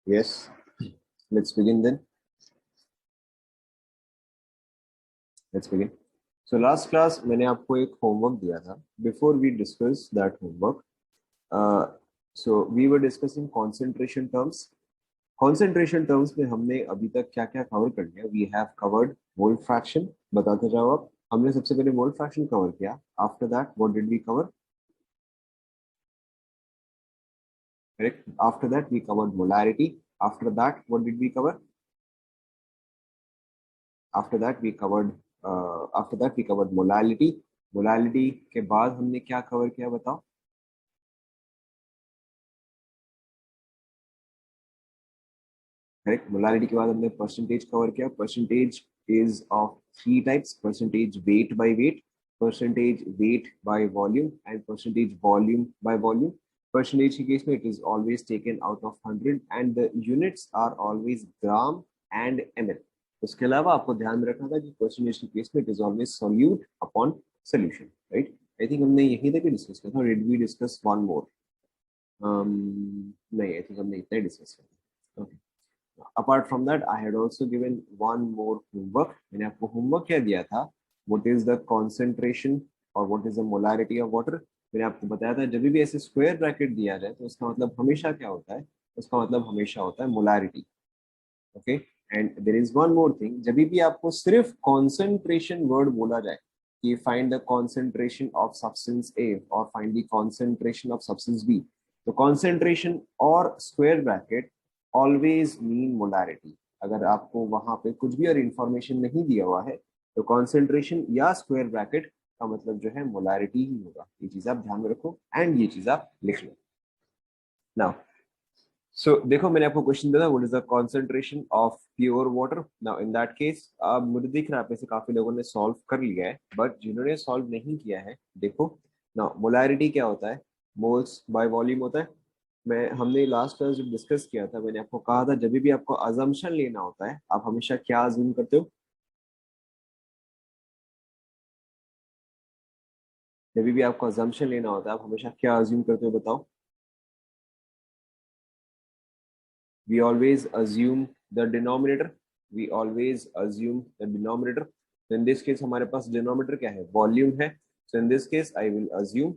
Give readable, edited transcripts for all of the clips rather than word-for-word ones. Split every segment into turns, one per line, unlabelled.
Yes, let's begin then. Let's begin. So last class मैंने आपको एक homework दिया था. Before we discuss that homework, so we were discussing concentration terms. Concentration terms में हमने अभी तक क्या क्या कवर कर लिया? We have covered mole fraction. बताते जाओ आप. हमने सबसे पहले mole fraction cover किया. After that, what did we cover? Correct. After that, we covered molarity. After that, what did we cover? After that, we covered molality. Molality के बाद हमने क्या कवर किया बताओ? करेक्ट. मोलारिटी के बाद हमने परसेंटेज कवर किया. Percentage is of three types: percentage weight by weight, percentage weight by volume and percentage volume by volume. Percentage के केस में it is always taken out of 100 and the units are always gram and ml. उसके अलावा आपको ध्यान में रखना था कि परसेंटेज के केस में it is always solute upon solution. Right. I think हमने यहीं तक डिस्कस किया था. Did we discuss one more? नहीं, आई थिंक हमने इतना ही डिस्कस किया. Okay. Apart from that, I had also given one more homework. मैंने आपको homework क्या दिया था? What is the concentration or what is the molarity of water? मैंने आपको बताया था जब भी ऐसे स्क्वायर ब्रैकेट दिया जाए तो उसका मतलब हमेशा क्या होता है? उसका मतलब हमेशा होता है molarity. Okay? And there is one more thing. जब भी आपको सिर्फ concentration word बोला जाए कि find the concentration of substance A or find the concentration of substance B, तो concentration और square bracket always mean molarity. अगर आपको वहां पे कुछ भी और इंफॉर्मेशन नहीं दिया हुआ है तो concentration या square bracket का मतलब जो है molarity ही होगा. ये चीज आप ध्यान में रखो एंड ये चीज आप लिख लो. नाउ देखो मैंने आपको क्वेश्चन दिया था what is the concentration of pure water. Now in that case अब मुझे दिख रहा है आप में से काफी लोगों ने सॉल्व कर लिया है, बट जिन्होंने सॉल्व नहीं किया है देखो. नाउ मोलारिटी क्या होता है? मोल्स बाय वॉल्यूम होता है. हमने लास्ट क्लास जब डिस्कस किया था मैंने आपको कहा था जब भी आपको अजम्पशन लेना होता है आप हमेशा क्या अज्यूम करते हो? जब भी आपको अजम्पशन लेना होता है आप हमेशा क्या अज्यूम करते हो बताओ? We always assume the denominator. We always assume the denominator. So in this case हमारे पास denominator क्या है? Volume है. So in this case I will assume.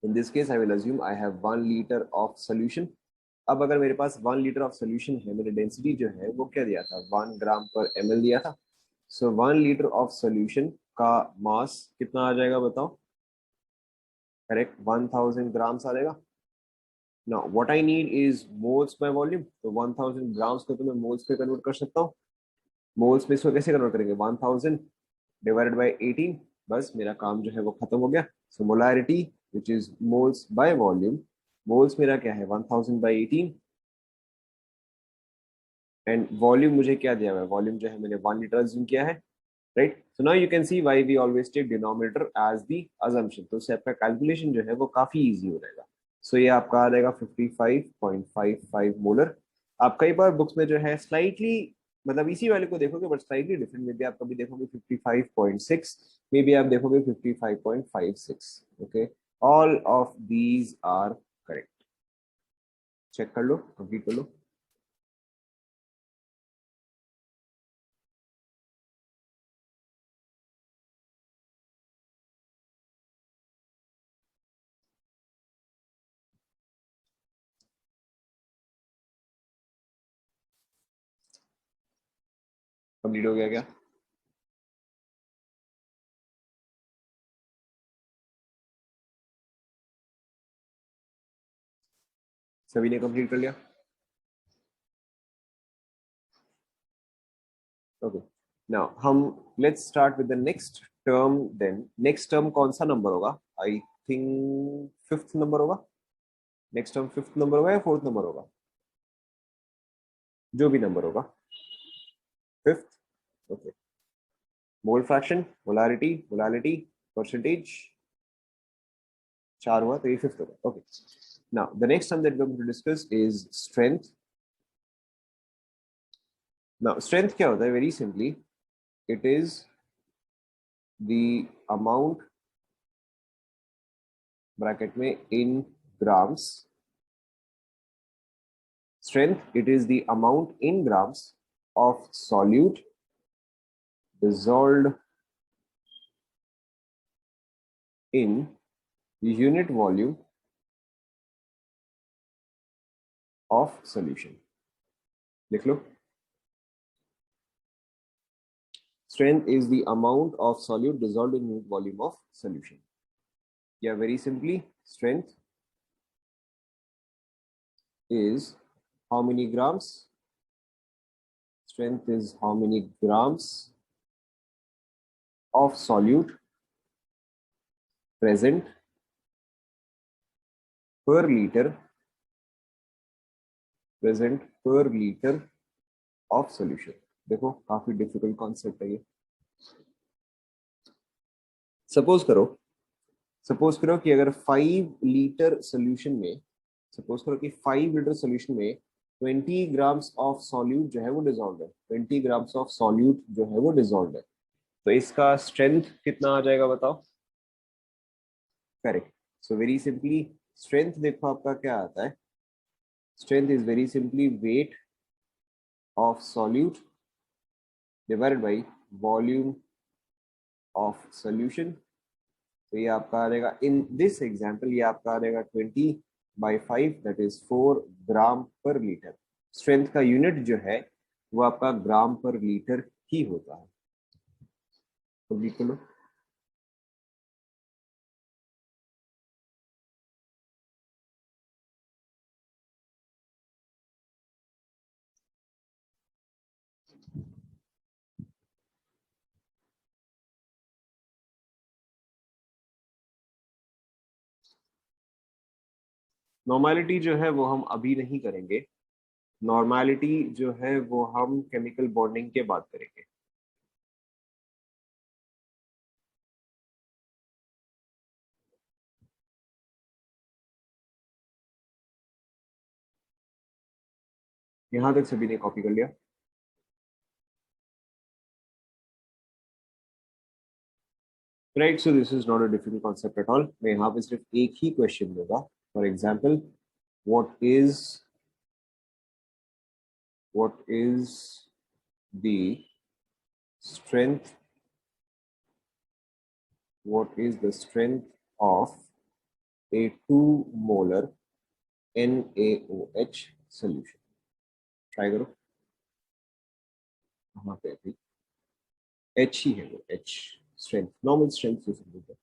In this case I will assume I have 1 liter of solution. अब अगर मेरे पास 1 litre of solution है, मेरी density जो है वो क्या दिया था? 1 ग्राम पर ml दिया था. सो 1 लीटर ऑफ सोल्यूशन का मास कितना आ जाएगा बताओ? करेक्ट, 1000 ग्राम्स आ जाएगा. Now what I need is moles by volume. तो 1000 ग्राम्स को तो मैं मोल्स पे कन्वर्ट कर सकता हूँ. मोल्स में इसको कैसे कन्वर्ट करेंगे? 1000 डिवाइडेड बाय 18. बस मेरा काम जो है वो खत्म हो गया. So molarity which is moles by volume, moles मेरा क्या है? 1000 बाय 18 एंड वॉल्यूम मुझे क्या दिया हुआ है? वॉल्यूम जो है मैंने 1 लीटर अज्यूम किया है. Right. So now you can see why we always take denominator as the assumption. तो उससे आपका कैलकुलेशन जो है वो काफी इजी हो जाएगा. सो ये आपका आ जाएगा 55.55 मोलर. आप कई बार बुक्स में जो है स्लाइटली मतलब इसी वाले को देखोगे but slightly different. Maybe आप कभी देखोगे 55.6, मे बी आप देखोगे 55.56. Okay, all of these are correct. Check कर लो, कंप्लीट कर लो. कंप्लीट हो गया क्या? सभी ने कंप्लीट कर लिया? ओके. नाउ हम let's start with the next term. Then next term कौन सा नंबर होगा? आई थिंक फिफ्थ नंबर होगा. नेक्स्ट टर्म फिफ्थ नंबर होगा या फोर्थ नंबर होगा? जो भी नंबर होगा, fifth. Okay. Mole fraction, molarity, molality, percentage, चार हुआ तो ये फिफ्थ होगा. Okay. Now the next term that we are going to discuss is strength. Now strength क्या होता है? Very simply it is the amount bracket में इन grams. Strength, it is the amount in grams of solute dissolved in unit volume of solution. लिख लो. Strength is the amount of solute dissolved in unit volume of solution. Yeah, very simply, strength is how many grams? Strength is how many grams of solute present per liter of solution. देखो काफी difficult concept है ये. Suppose करो कि अगर 5 litre solution में 20 grams of solute जो है वो डिसॉल्व है. 20 ग्राम्स ऑफ सॉल्यूट जो है वो डिसॉल्व है. तो इसका स्ट्रेंथ कितना आ जाएगा बताओ. Correct. So very simply strength देखो आपका क्या आता है. Strength is very simply wait of solute divided by volume of solution. तो ये आपका आ जाएगा इन दिस एग्जांपल, ये आपका आ जाएगा 20/5, that is 4 gram per litre. Strength का यूनिट जो है वो आपका ग्राम पर लीटर ही होता है. तो बिल्कुल नॉर्मैलिटी जो है वो हम अभी नहीं करेंगे. नॉर्मैलिटी जो है वो हम केमिकल बॉन्डिंग के बाद करेंगे. यहां तक सभी ने कॉपी कर लिया. Right. So this is not a difficult concept at all. मैं यहाँ पे सिर्फ एक ही क्वेश्चन दूंगा. For example, what is the strength of a 2 molar NaOH solution. Try करो. कहाँ पे अभी H ही है वो. H स्ट्रेंथ, नॉर्मल स्ट्रेंथ से समझो.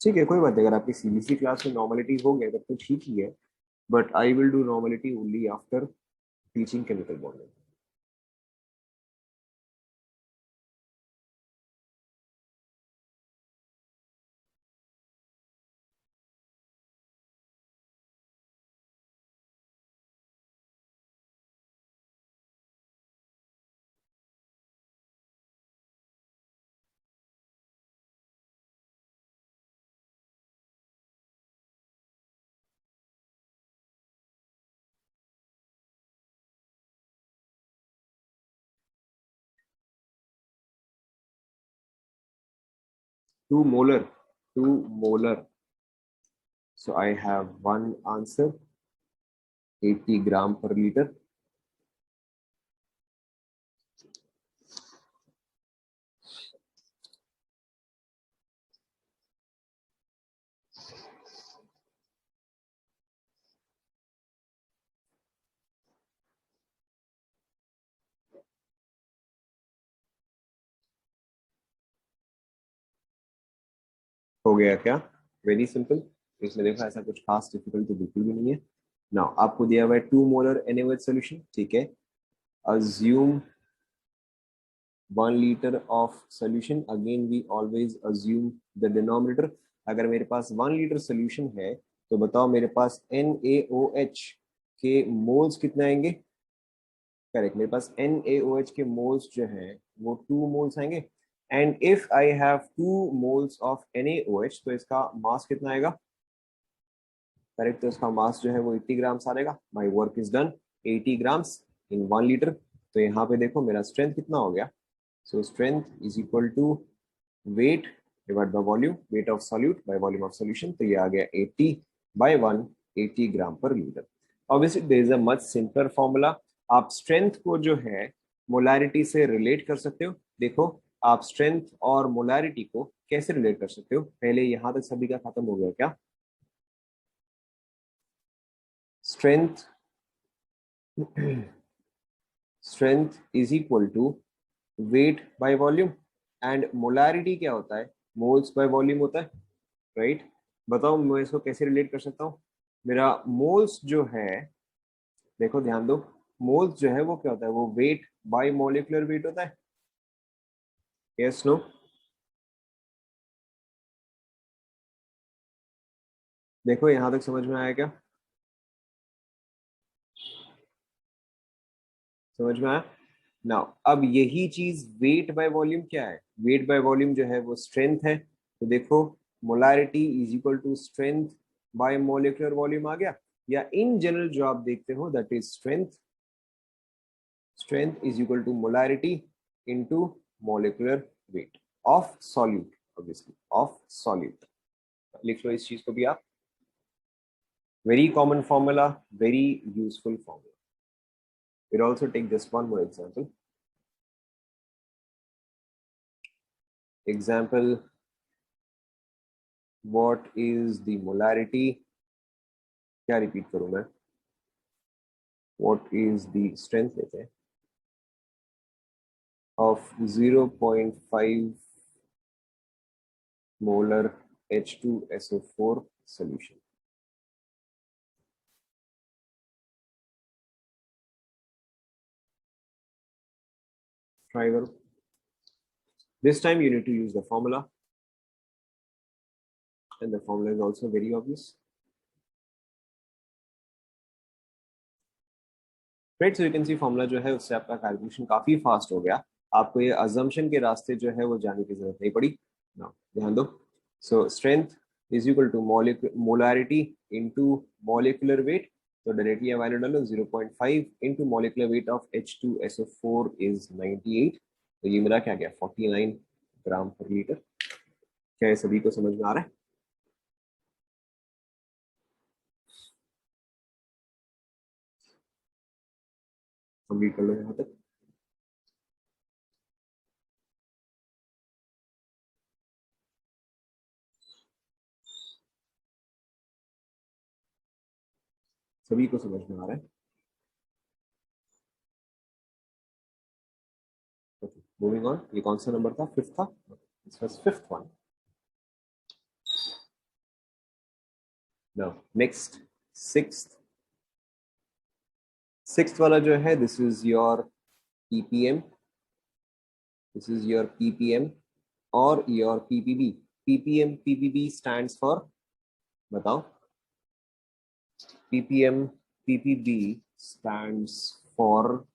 ठीक है, कोई बात नहीं. अगर आपकी सीबीसी क्लास में नॉर्मलिटी हो गया तब तो ठीक ही है. But I will do normality only after teaching chemical bonding. Two molar. So I have one answer, 80 gram per liter. हो गया क्या? Very simple. इसमें देखो ऐसा कुछ खास डिफिकल्ट तो बिल्कुल भी नहीं है. नाउ आपको दिया हुआ है 2 मोलर NaOH सॉल्यूशन. ठीक है, assume 1 liter of solution. Again we always assume the denominator. अगर मेरे पास 1 लीटर सोल्यूशन है तो बताओ मेरे पास NaOH के मोल्स कितने आएंगे. करेक्ट, मेरे पास NaOH के मोल्स जो है वो 2 मोल्स आएंगे. And if I have 2 moles of NaOH तो इसका मास कितना आएगा. करेक्ट, तो इसका मास जो है वो 80 ग्राम्स आएगा. My work is done. 80 grams in 1 litre. तो यहाँ पे देखो मेरा स्ट्रेंथ कितना हो गया. So strength is equal to weight divide by volume, weight of solute by volume of solution, तो ये आ गया 80/1, 80 gram per litre. Obviously there is a much simpler formula. आप स्ट्रेंथ को जो है मोलैरिटी से रिलेट कर सकते हो। देखो आप स्ट्रेंथ और मोलैरिटी को कैसे रिलेट कर सकते हो, पहले यहां तक सभी का खत्म हो गया क्या? Strength strength is equal to weight by volume, and molarity क्या होता है? मोल्स बाय वॉल्यूम होता है, राइट? बताओ मैं इसको कैसे रिलेट कर सकता हूँ? मेरा मोल्स जो है, देखो ध्यान दो, मोल्स जो है वो क्या होता है? वो वेट बाय मॉलिक्यूलर वेट होता है। Yes no? देखो यहां तक समझ में आया क्या? समझ में आया? नाउ अब यही चीज वेट बाय वॉल्यूम क्या है? वेट बाय वॉल्यूम जो है वो स्ट्रेंथ है। तो देखो molarity is equal to strength by molecular volume आ गया, या इन जनरल जो आप देखते हो that is strength is equal to molarity into molecular weight of solute, obviously of solute. लिख लो इस चीज को भी आप। Very common formula, very useful formula. we'll also take just one more example. What is the molarity? क्या repeat करूं मैं? What is the strength लेते हैं of 0.5 molar H2SO4 solution? Try करो. This time you need to use the formula, and the formula is also very obvious. Right, so you can C formula जो है उससे आपका calculation काफी fast हो गया। आपको ये अजम्पशन के रास्ते जो है वो जाने की जरूरत नहीं पड़ी ना। ध्यान दो, so strength is equal to molarity into molecular weight. तो डायरेक्टली वैल्यू डालो, 0.5 into molecular weight of H2SO4 is 98। तो ये मेरा क्या गया? 49 ग्राम पर लीटर। क्या ये सभी को समझ में आ रहा है? कंप्लीट कर लो यहाँ तक। सभी को समझ में आ रहा है? Moving on. ये कौन सा नंबर था? फिफ्थ था? Fifth one. Now, next, sixth. Sixth वाला जो है, this is your ppm. This is your ppm or your ppb. ppm, ppb stands for, बताओ. ppm, ppb stands for,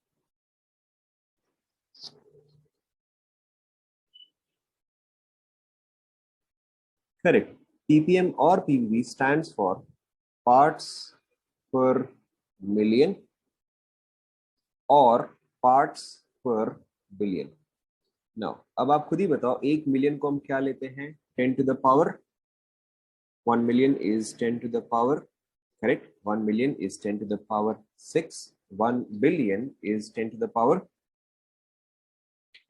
correct. ppm or ppb stands for parts per million और parts per billion. Now अब आप खुद ही बताओ, 1 million को हम क्या लेते हैं? 10 to the power. 1 million is 10 to the power, correct? 1 million is 10 to the power 6. 1 billion is 10 to the power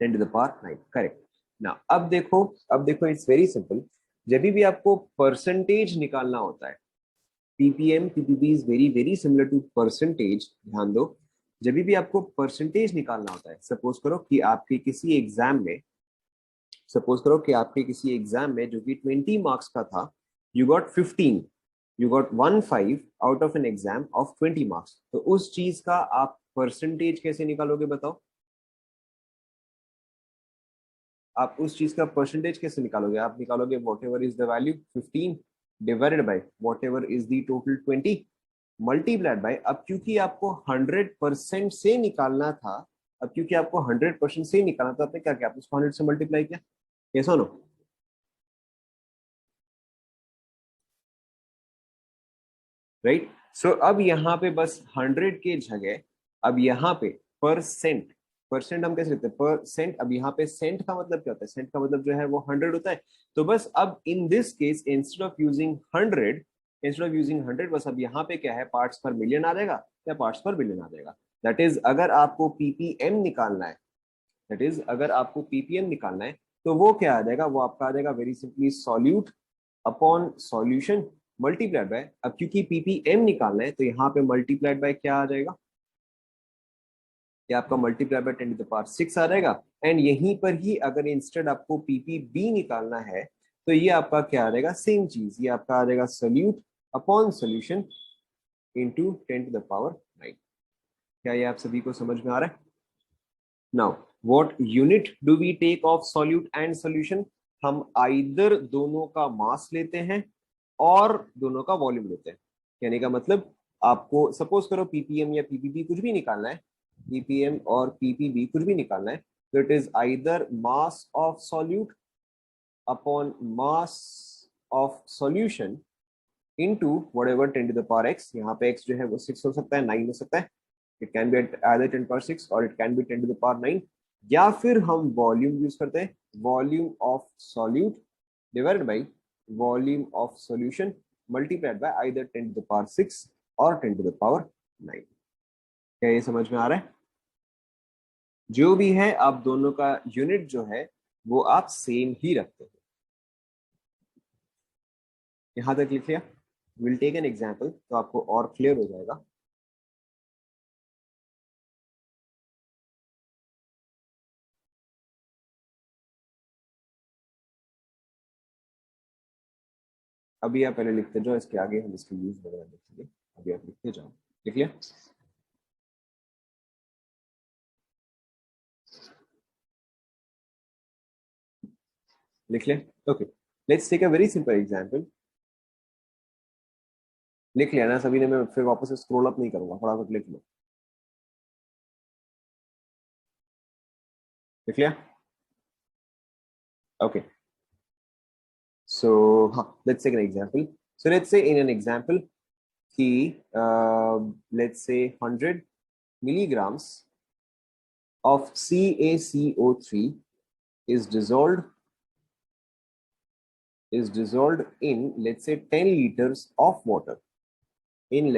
10 to the power 9, correct? Now अब देखो इट्स वेरी सिंपल। जब भी आपको परसेंटेज निकालना होता है, ppm ppb is very very similar to percentage. ध्यान दो, जब भी आपको परसेंटेज निकालना होता है, सपोज करो कि आपके किसी एग्जाम में, जो कि 20 मार्क्स का था, you got 15, you got 15 out of an exam of 20 marks. तो उस चीज का आप परसेंटेज कैसे निकालोगे? बताओ, आप उस चीज का परसेंटेज कैसे निकालोगे? आप निकालोगे what ever is the value 15 divided by what ever is the total 20 multiplied by, अब क्योंकि आपको 100% से निकालना था, आपने क्या किया? आपने उसको 100 से मल्टीप्लाई किया। कैसा नो? राइट, सो अब यहाँ पे बस 100 के जगह अब यहाँ पे परसेंट परसेंट हम कैसे लिखते हैं, परसेंट। अब यहाँ पे सेंट का मतलब क्या होता है, सेंट का मतलब जो है वो 100 होता है। तो बस अब इन this case instead of using 100, बस अब यहाँ पे क्या है, पार्ट्स पर मिलियन आ जाएगा या पार्ट्स पर बिलियन आ जाएगा। दैट इज अगर आपको पीपीएम निकालना है, तो वो क्या आ जाएगा, वो आपका आ जाएगा very simply solute upon solution multiplied bye, अब क्योंकि पीपीएम निकालना है तो यहाँ पे मल्टीप्लाइड बाय क्या आ जाएगा, ये आपका multiply by 10 to the power 6 आ जाएगा। एंड यहीं पर ही अगर इंस्टेड आपको पीपीबी निकालना है तो ये आपका क्या आ जाएगा, सेम चीज, ये आपका आ जाएगा solute upon solution into 10 to the power 9। क्या ये आप सभी को समझ में आ रहा है? Now what unit do we take of solute and solution, हम आइदर दोनों का मास लेते हैं और दोनों का वॉल्यूम लेते हैं। कहने का मतलब आपको सपोज करो पीपीएम या पीपीबी कुछ भी निकालना है, पीपीएम और पीपीबी कुछ भी निकालना है, तो it is either mass of solute upon mass of solution into whatever 10 to the power x, यहाँ पे x जो है वो 6 हो सकता है, 9 हो सकता है, it can be either 10 power 6 और it can be 10 to the power 9, या फिर हम वॉल्यूम यूज करते हैं, volume of solute divided by volume of solution multiplied by either 10 to the power 6 और 10 टू द पावर 9। क्या ये समझ में आ रहा है? जो भी है आप दोनों का यूनिट जो है वो आप सेम ही रखते हैं। यहां तक लिख लिया? विल टेक एन एग्जांपल तो आपको और क्लियर हो जाएगा। अभी आप पहले लिखते जाओ, इसके आगे हम इसके यूज वगैरह देखेंगे। अभी आप लिखते जाओ। लिख लिया? लिख लिया? Okay, let's take a very simple example. लिख लिया ना सभी ने? मैं फिर वापस से स्क्रॉल अप नहीं करूंगा, फटाफट लिख लो। लिख लिया? ओके, सो हाँ, let's take an example. So let's say in an example कि let's say 100 milligrams of CaCO3 is dissolved in let's say 10 liters of water, find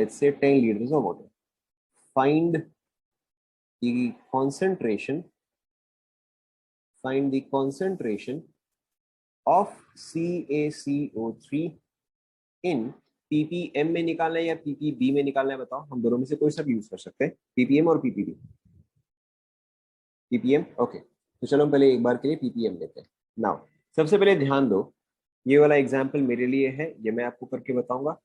the concentration of CaCO3 in ppm में निकालना है या ppb में निकालना है, बताओ। हम दोनों में से कोई सा भी यूज कर सकते हैं, ppm और ppb। ppm, ओके, तो चलो हम पहले एक बार के लिए ppm लेते हैं। नाउ सबसे पहले ध्यान दो, ये वाला एग्जाम्पल मेरे लिए है, ये मैं आपको करके बताऊंगा।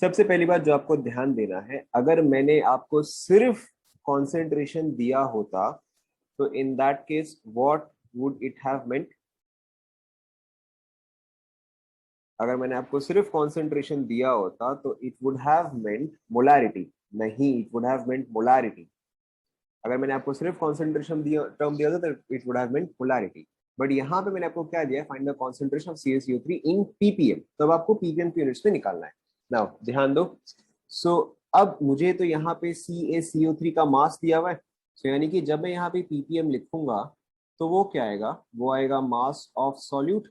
सबसे पहली बात जो आपको ध्यान देना है, अगर मैंने आपको सिर्फ कॉन्सेंट्रेशन दिया होता तो in that case what would it have meant, अगर मैंने आपको सिर्फ कॉन्सेंट्रेशन दिया होता तो it would have meant molarity, नहीं, it would have meant molarity. अगर मैंने आपको सिर्फ कॉन्सेंट्रेशन दिया टर्म दिया होता तो it would have meant molarity. But यहाँ पे मैंने आपको क्या दिया, find the concentration of CaCO3 in ppm, तो अब आपको ppm की यूनिट्स में निकालना है। नाउ ध्यान दो, सो अब मुझे तो यहाँ पे CaCO3 का मास दिया हुआ है, सो यानी कि जब मैं यहाँ पे ppm लिखूंगा तो वो क्या आएगा, वो आएगा mass of solute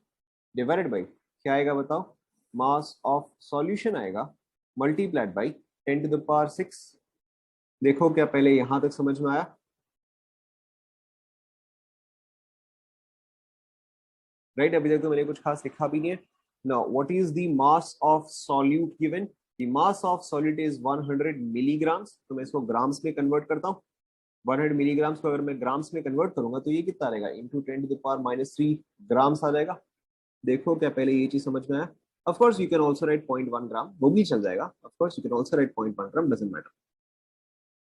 divided by क्या आएगा बताओ, मास ऑफ सॉल्यूशन आएगा multiplied by 10 to the power 6। देखो क्या पहले यहां तक समझ में आया? राइट, अभी तक तो मैंने कुछ खास लिखा भी नहीं है। Now what is the mass of solute given, the mass of solute is 100 milligrams, तो मैं इसको ग्राम्स में कन्वर्ट करता हूँ। 100 मिलीग्राम्स को अगर मैं ग्राम्स में कन्वर्ट करूंगा तो ये कितना रहेगा, into 10 to the power -3 grams आ जाएगा। देखो क्या पहले ये चीज समझ में आया? Of course you can also write 0.1 gram, वो भी चल जाएगा। Of course you can also write 0.1 gram, doesn't matter.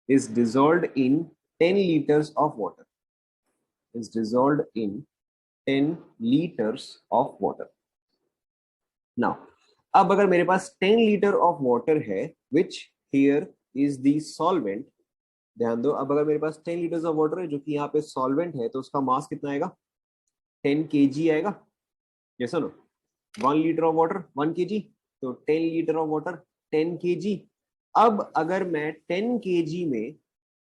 Is dissolved in 10 liters of water, is dissolved in 10 liters of water. Now, अब अगर मेरे पास 10 लीटर ऑफ वाटर है, which here is the solvent, ध्यान दो, अब अगर मेरे पास 10 लीटर्स ऑफ वाटर है जो कि यहाँ पे सॉल्वेंट है, तो उसका मास कितना आएगा, 10 kg आएगा। यस और no? 1 litre of water 1 kg, तो 10 लीटर ऑफ वाटर 10 kg। अब अगर मैं 10 kg में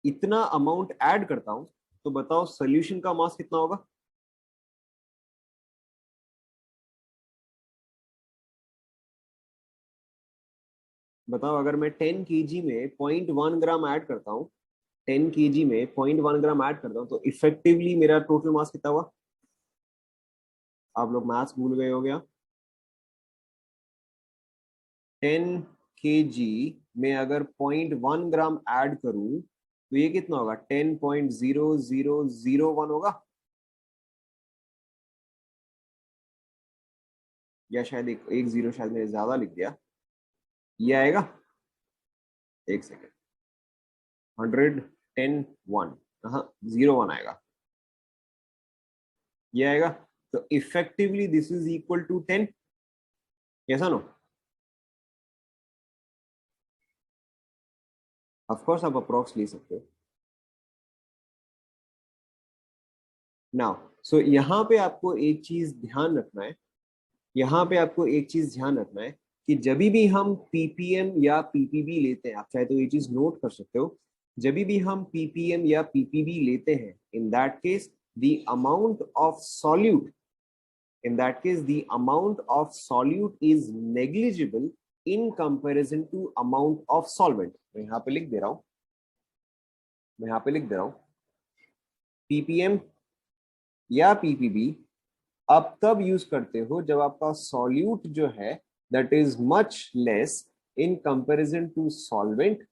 इतना अमाउंट ऐड करता हूं तो बताओ सोल्यूशन का मास कितना होगा? बताओ, अगर मैं 10 केजी में 0.1 ग्राम ऐड करता हूँ, 10 केजी में 0.1 ग्राम ऐड करता हूँ, तो इफेक्टिवली मेरा टोटल मास कितना हुआ? आप लोग मैथ्स भूल गए हो गया? 10 केजी में अगर 0.1 ग्राम ऐड करूं तो ये कितना होगा? 10.0001 होगा, या शायद एक जीरो शायद मैंने ज्यादा लिख दिया। ये आएगा, एक सेकेंड, 110 1, हाँ 01 आएगा, ये आएगा। तो effectively this is equal to 10, कैसा नो? ऑफ कोर्स आप अप्रोक्स ले सकते हो। नाउ सो यहाँ पे आपको एक चीज ध्यान रखना है, यहाँ पे आपको एक चीज ध्यान रखना है कि जब भी हम पीपीएम या पीपीबी लेते हैं, आप चाहे तो ये चीज नोट कर सकते हो, जब भी हम पीपीएम या पीपीबी लेते हैं, इन that case the amount of solute, in that case the amount of solute is negligible in comparison to amount of solvent। मैं यहाँ पे लिख दे रहा हूँ, मैं यहाँ पे लिख दे रहा हूँ, पीपीएम या पीपीबी आप तब यूज करते हो जब आपका सॉल्यूट जो है that is much less in comparison to solvent,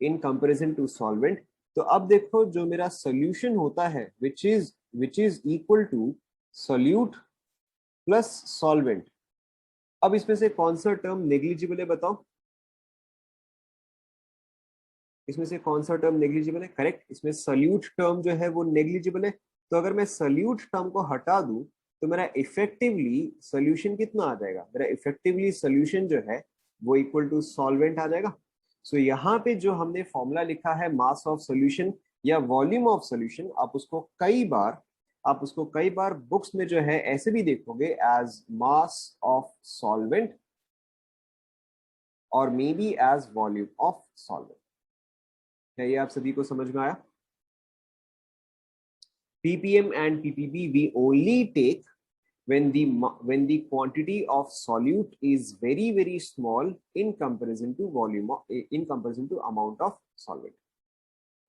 in comparison to solvent. तो अब देखो जो मेरा सोल्यूशन होता है which is equal to solute plus solvent. अब इसमें से कौन सा टर्म नेग्लिजिबल है बताओ? इसमें से कौन सा टर्म नेग्लिजिबल है? करेक्ट, इसमें सल्यूट टर्म जो है वो नेग्लिजिबल है। तो अगर मैं सल्यूट टर्म को हटा दूं तो मेरा इफेक्टिवली सोल्यूशन कितना आ जाएगा? मेरा इफेक्टिवली सोल्यूशन जो है वो इक्वल टू सॉल्वेंट आ जाएगा। सो यहाँ पे जो हमने फॉर्मूला लिखा है मास ऑफ सोल्यूशन या वॉल्यूम ऑफ सोल्यूशन, आप उसको कई बार बुक्स में जो है ऐसे भी देखोगे एज मास ऑफ सॉल्वेंट और maybe as volume of solvent. क्या ये आप सभी को समझ में आया? ppm and ppb we only take when the quantity of solute is very small in comparison to volume of, in comparison to amount of solvent,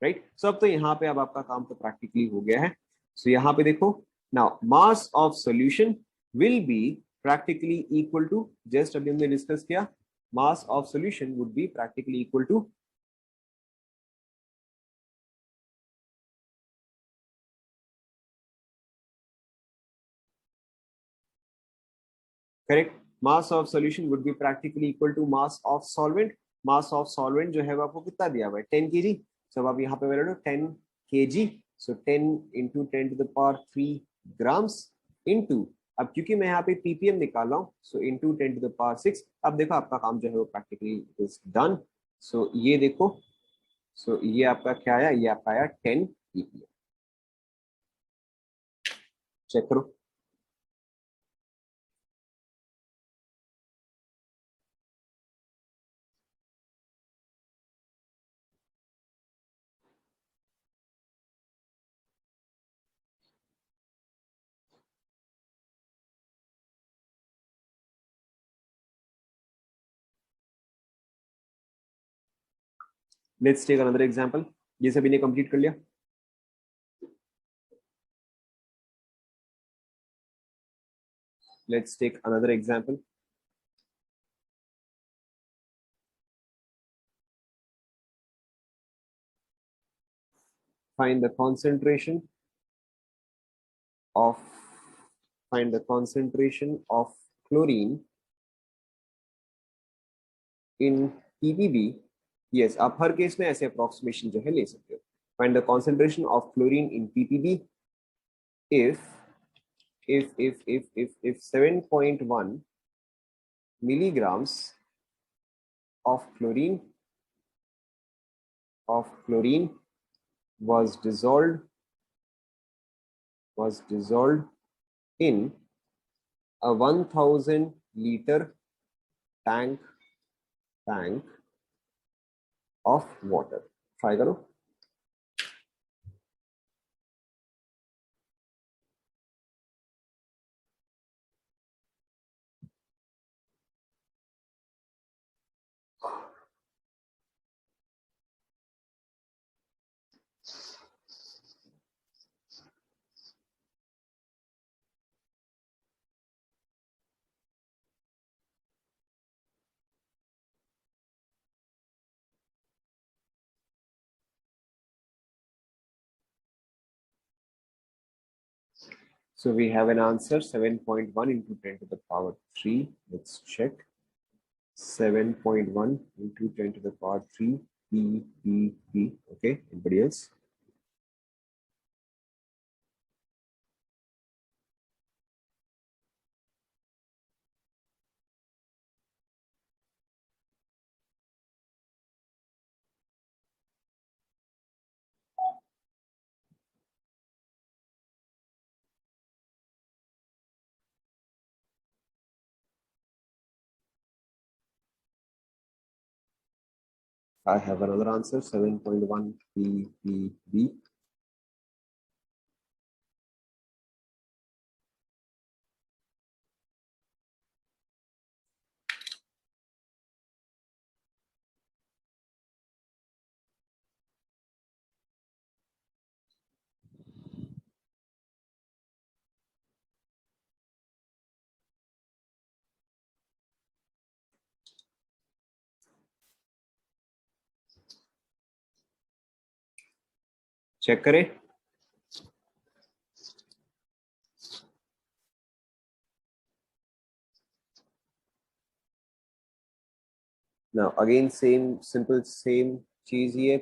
right? So अब तो यहाँ पे अब आपका काम तो प्रैक्टिकली हो गया है। so यहाँ पे देखो, now mass of solution will be practically equal to, just अभी हमने डिस्कस किया, mass of solution would be practically equal to correct, mass of solution would be practically equal to mass of solvent. Mass of solvent जो है वो आपको कितना दिया हुआ है? 10 केजी। सब आप यहाँ पे मेरे लो 10 kg, so 10 into 10 to the power 3 grams into, अब क्योंकि मैं यहाँ पे पीपीएम निकाल रहा हूँ, so into 10 to the power 6। अब देखो आपका काम जो है वो प्रैक्टिकली इज डन। सो ये देखो, सो ये आपका क्या आया? ये आपका आया 10 पीपीएम। चेक करो। Let's take another example. ये सभी ने कंप्लीट कर लिया? Let's take another example. Find the concentration of find the concentration of chlorine in ppb। yes, आप हर केस में ऐसे अप्रोक्सीमेशन जो है ले सकते हो। find the concentration of chlorine in ppb if 7.1 milligrams of chlorine was dissolved in a 1000 liter tank of water। Try करो। So we have an answer 7.1 into 10 to the power 3. Let's check. 7.1 into 10 to the power 3 ppb. Okay, anybody else? I have another answer 7.1 ppb. Check करें. Now again same simple same चीज ही है.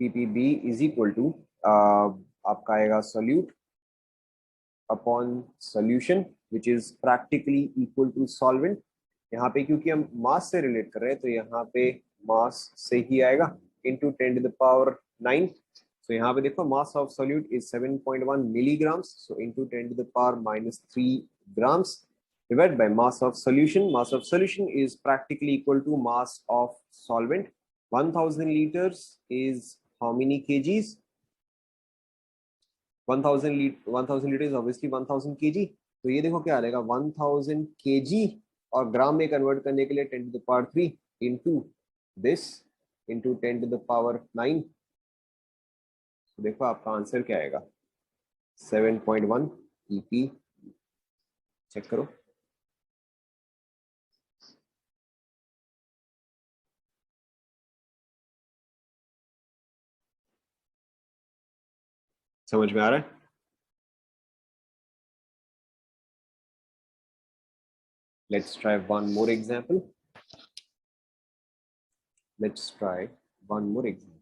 ppb is equal to आपका आएगा solute upon solution which is practically equal to solvent. यहाँ पे क्योंकि हम मास से रिलेट कर रहे हैं तो यहाँ पे मास से ही आएगा into 10 to the power 9. So यहाँ पे देखो mass of solute is 7.1 milligrams. So into 10 to the power minus 3 grams divided by mass of solution. Mass of solution is practically equal to mass of solvent. 1000 liters is how many kgs? 1000 liter is obviously 1000 kg. तो ये देखो क्या आ जाएगा 1000 kg और ग्राम में convert करने के लिए 10 to the power 3 into this into 10 to the power 9. तो देखो आपका आंसर क्या आएगा 7.1 pp. चेक करो. समझ में आ रहा है? Let's try one more example. Let's try one more example.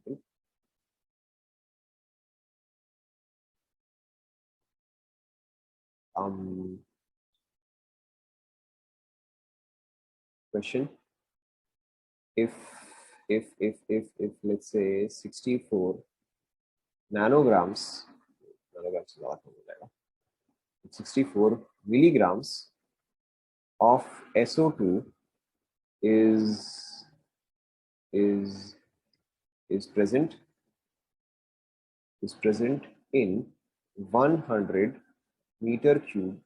Question: if let's say 64 nanograms 64 milligrams of SO2 is present in 100 meter cube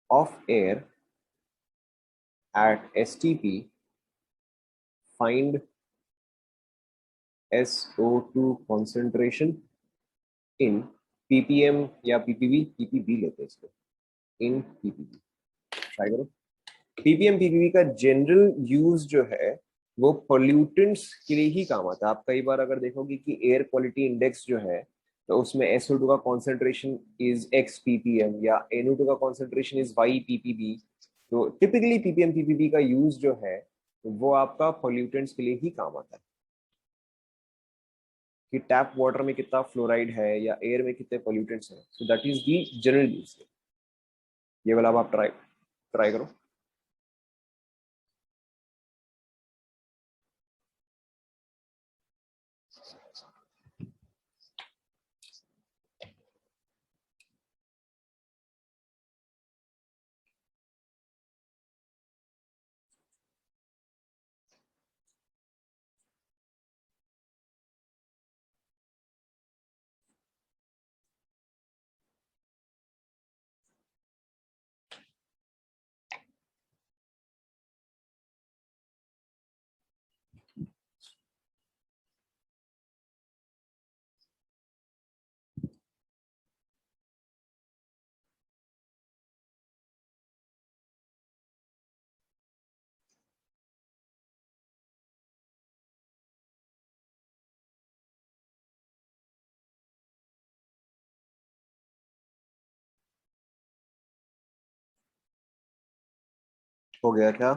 of air at STP. Find SO2 concentration in ppm या ppb लेते हैं इसको. in ppb try करो. ppm ppb का general use जो है वो pollutants के लिए ही काम आता है. आप कई बार अगर देखोगे कि एयर क्वालिटी इंडेक्स जो है तो उसमें SO2 का कॉन्सेंट्रेशन इज x ppm या NO2 का कॉन्सेंट्रेशन इज y ppb. तो टिपिकली ppm ppb का यूज जो है वो आपका पोल्यूटेंट्स के लिए ही काम आता है कि टैप वाटर में कितना फ्लोराइड है या एयर में कितने पोल्यूटेंट्स हैं. So that is the general use. ये वाला आप ट्राई करो. हो गया क्या?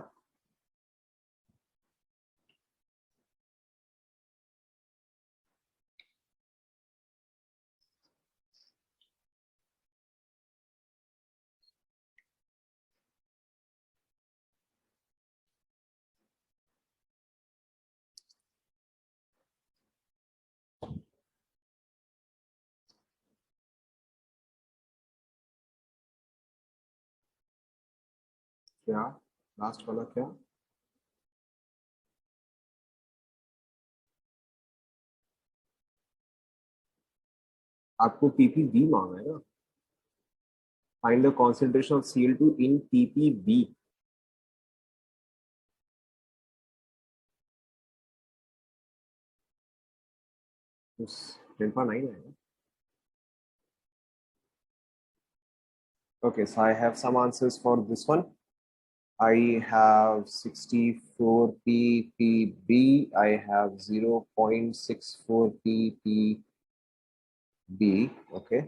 क्या लास्ट वाला क्या? आपको पीपीबी मांगा है ना? Find the concentration of Cl2 in PPB. 10.9 आएगा। Okay, so I have some answers for this one. I have 64 ppb. I have 0.64 ppb. Okay.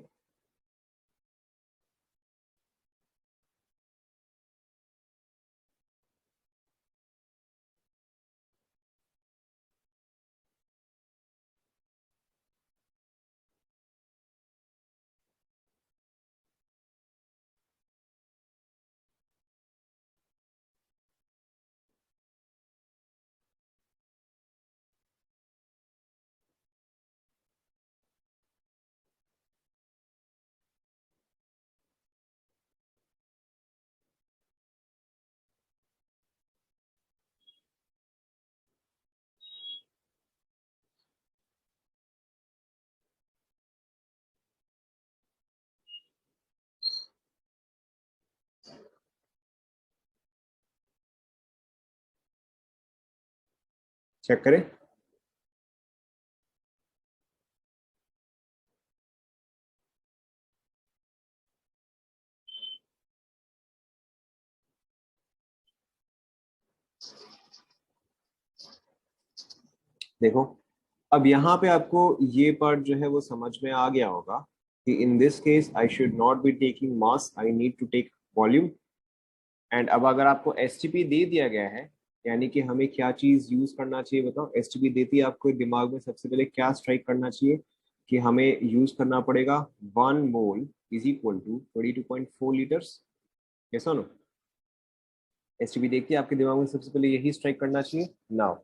Check करें। देखो, अब यहाँ पे आपको ये पार्ट जो है वो समझ में आ गया होगा कि in this case I should not be taking mass, I need to take volume. And अब अगर आपको एसटीपी दे दिया गया है, यानी कि हमें क्या चीज यूज करना चाहिए बताओ। एसटीपी देती है आपको, दिमाग में सबसे पहले क्या स्ट्राइक करना चाहिए कि हमें यूज करना पड़ेगा 1 mole is equal to 22.4 litres. कैसा नो? एसटीपी देखती है आपके दिमाग में, सबसे पहले यही स्ट्राइक करना चाहिए। Now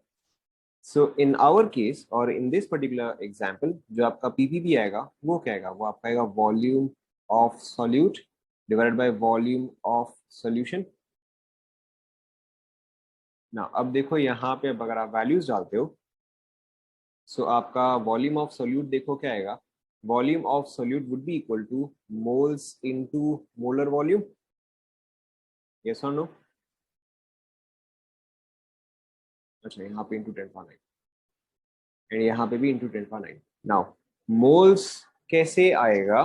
so in our case और इन दिस पर्टिकुलर एग्जाम्पल, जो आपका पीपीबी आएगा वो क्या आएगा? वो आपका आएगा volume of solute divided by volume of solution ना। अब देखो यहाँ पे, अब अगर आप वैल्यूज डालते हो, सो आपका वॉल्यूम ऑफ सोल्यूट देखो क्या आएगा। Volume of solute would be equal two moles into molar volume. Yes और नो? अच्छा, यहाँ पे इंटू 10 पावर 9 एंड यहाँ पे भी इंटू 10 पावर 9। नाउ मोल्स कैसे आएगा?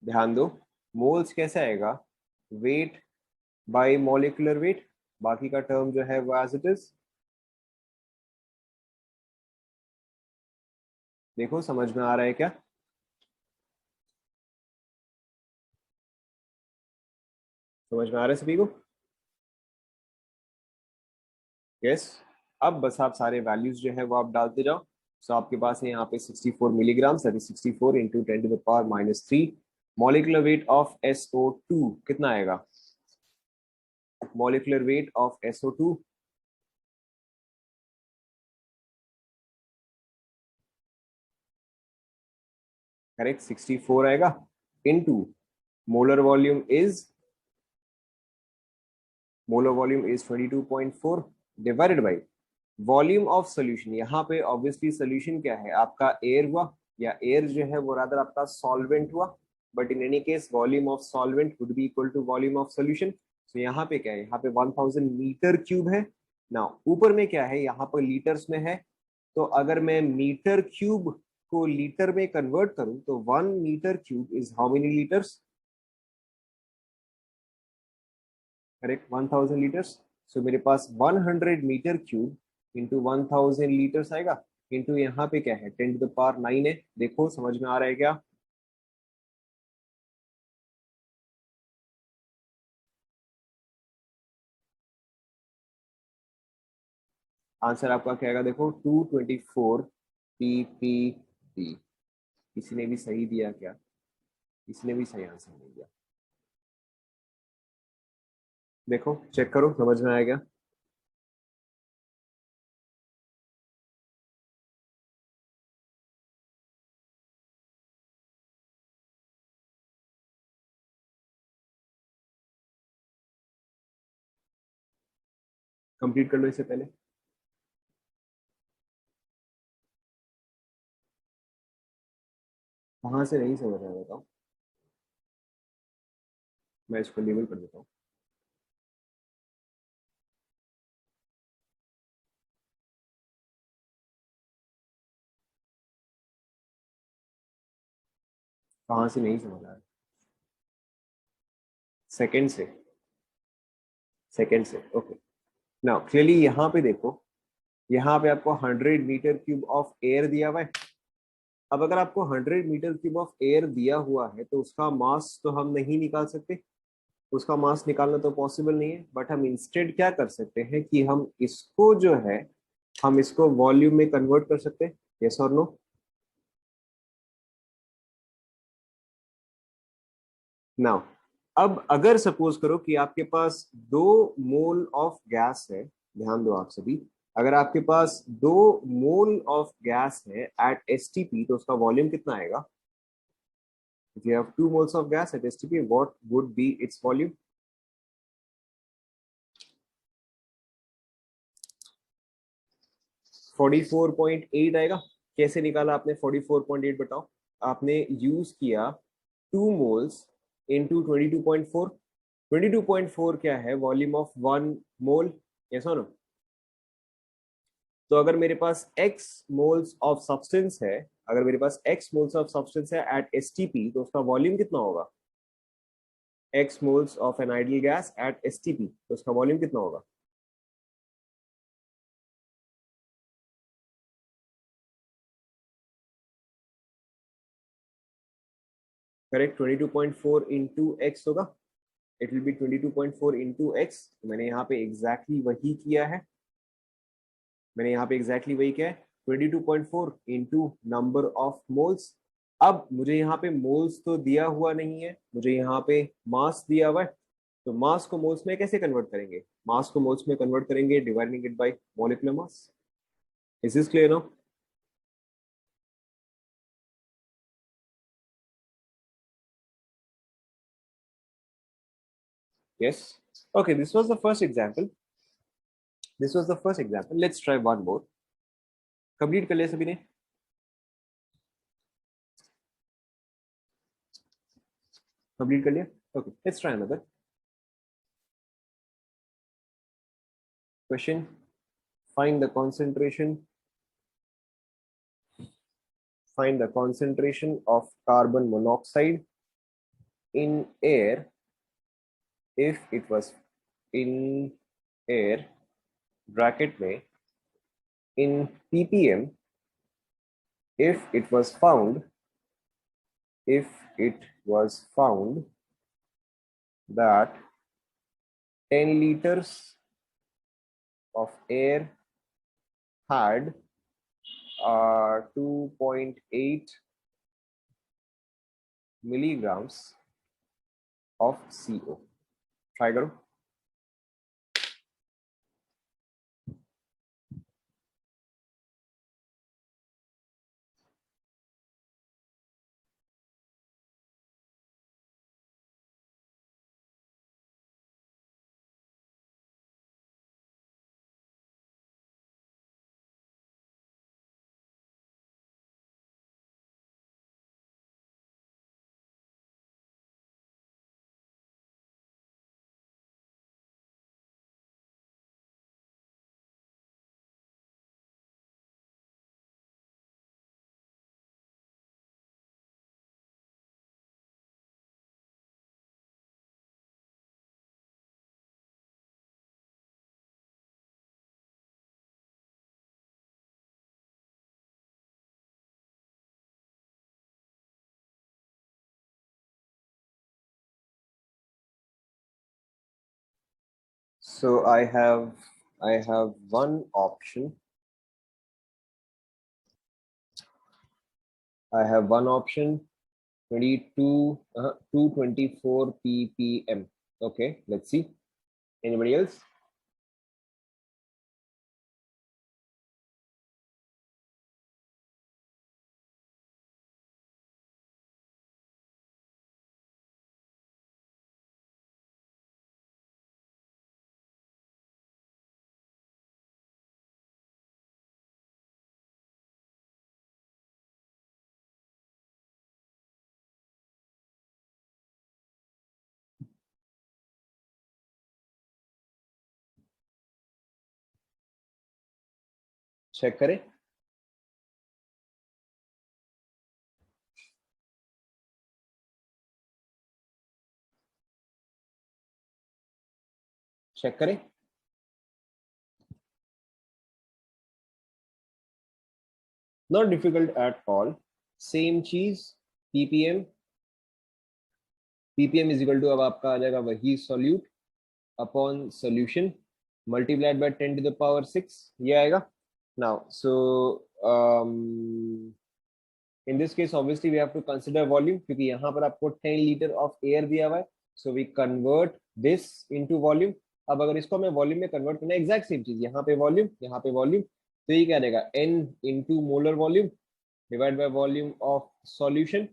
ध्यान दो, मोल्स कैसे आएगा? Wait by molecular wait. बाकी का टर्म जो है वो एज इट इज। देखो समझ में आ रहा है क्या? समझ में आ रहा है सभी को? यस। अब बस आप सारे वैल्यूज जो है वो आप डालते जाओ। सो आपके पास है यहाँ पे 64 milligram, 64 into 10⁻³ molecular weight of SO2 कितना आएगा? Molecular weight of SO2, correct, 64 आएगा into molar volume is, molar volume is 22.4 divided by volume of solution. यहाँ पे ऑब्वियसली सोल्यूशन क्या है आपका? एयर हुआ, या एयर जो है वो रादर आपका सॉल्वेंट हुआ। But in any case volume of solvent would be equal to volume of solution. तो यहाँ पे क्या है? यहाँ पे 1000 मीटर क्यूब है ना। ऊपर में क्या है? यहाँ पर लीटर्स में है। तो अगर मैं मीटर क्यूब को लीटर में कन्वर्ट करूं तो 1 metre cube is how many litres? Correct, 1000 litres. So मेरे पास 100 मीटर क्यूब इंटू 1000 लीटर्स आएगा। इंटू यहाँ पे क्या है? 10⁻⁹ है। देखो समझ में आ रहा है क्या? आंसर आपका क्या आएगा, देखो 224 ppb। किसी ने भी सही दिया क्या? किसी ने भी सही आंसर नहीं दिया। देखो चेक करो, समझ में आएगा। कंप्लीट कर लो इससे पहले। कहाँ से नहीं समझ आया बताओ, मैं इसको लेबल कर देता हूँ। कहाँ से नहीं समझ आया? सेकंड से। सेकंड से, ओके। नाउ क्लियरली यहाँ पे देखो, यहाँ पे आपको 100 मीटर क्यूब ऑफ एयर दिया हुआ है। अब अगर आपको 100 मीटर क्यूब ऑफ एयर दिया हुआ है तो उसका मास तो हम नहीं निकाल सकते, उसका मास निकालना तो पॉसिबल नहीं है। बट हम इंस्टेड क्या कर सकते हैं कि हम इसको जो है, हम इसको वॉल्यूम में कन्वर्ट कर सकते हैं। यस और नो? नाउ अब अगर सपोज करो कि आपके पास 2 मोल ऑफ गैस है, ध्यान दो आप सभी, अगर आपके पास 2 मोल ऑफ गैस है एट एसटीपी तो उसका वॉल्यूम कितना आएगा? If you have 2 moles of gas at STP, what would be its volume? 44.8 आएगा। कैसे निकाला आपने 44.8 बताओ? आपने यूज किया 2 मोल्स इंटू 22.4। 22.4 क्या है? Volume of 1 mole. यस और नो? तो अगर मेरे पास x मोल्स ऑफ सब्सटेंस है, अगर मेरे पास x मोल्स ऑफ सब्सटेंस है एट एसटीपी तो उसका वॉल्यूम कितना होगा? x moles of an ideal gas at STP तो उसका वॉल्यूम कितना होगा? करेक्ट, 22.4 इंटू एक्स होगा। It will be 22.4 into x. मैंने यहाँ पे एग्जैक्टली वही किया है, मैंने यहाँ पे एग्जैक्टली वही किया है, 22.4 इंटू नंबर ऑफ मोल्स। अब मुझे यहाँ पे मोल्स तो दिया हुआ नहीं है, मुझे यहाँ पे मास दिया हुआ है। तो मास को मोल्स में कैसे कन्वर्ट करेंगे? मास को मोल्स में कन्वर्ट करेंगे dividing it by molecular mass. Is this clear now? Yes. Okay, this was the first example. This was the first example. Let's try one more. Complete कर लिया सभी ने? कंप्लीट कर लिया? Okay, let's try another question. Find the concentration. Find the concentration of carbon monoxide in air if it was in air bracket में in ppm if it was found, if it was found that 10 liters of air had 2.8 milligrams of CO. Try करो। So I have I have one option. I have one option, 224 ppm. Okay, let's see. Anybody else? Check करें. Check करें. Not difficult at all. Same चीज, ppm. ppm is equal to अब आपका आ जाएगा वही solute upon solution multiplied by 10 to the power 6. ये आएगा. Now, so in this case, obviously we have to consider volume क्योंकि यहाँ पर आपको 10 liter of air दिया हुआ है. So we convert this into volume. अब अगर इसको हमें वॉल्यूम में कन्वर्ट करना है, एग्जैक्ट सेम चीज, यहाँ पे वॉल्यूम, यहाँ पे वॉल्यूम, तो ये क्या रहेगा, n into molar volume divide by volume of solution.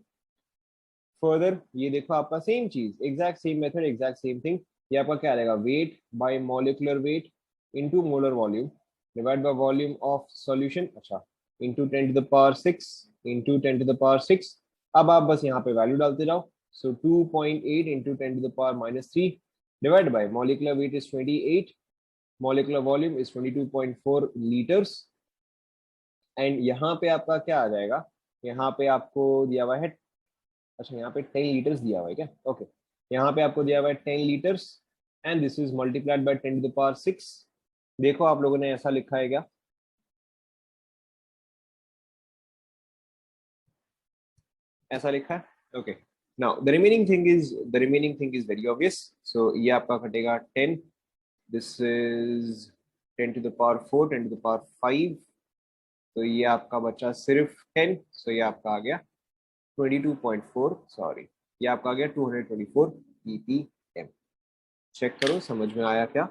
Further ये देखो आपका सेम चीज, exact same method, exact same thing. ये आपका क्या रहेगा, weight by molecular weight into molar volume divide by volume of solution. अच्छा, into 10 to the power 6 into 10 to the power 6. अब आप बस यहाँ पे वैल्यू डालते जाओ. So 2.8 into 10 to the power -3 divided by molecular weight is 28, molecular volume is 22.4 liters. And यहाँ पे आपका क्या आ जाएगा, यहाँ पे आपको दिया हुआ है, अच्छा यहाँ पे 10 लीटर्स दिया हुआ है क्या, ओके. यहाँ पे आपको दिया हुआ है 10 litres and this is multiplied by 10 to the power 6. देखो आप लोगों ने ऐसा लिखा है क्या, ऐसा लिखा है, okay. Now the remaining thing is very obvious. So ये आपका कटेगा 10, this is 10 to the power 4, 10 to the power 5, तो ये आपका बचा सिर्फ 10. सो ये आपका आ गया 22.4, सॉरी, ये आपका आ गया 224 ppm. चेक करो समझ में आया क्या.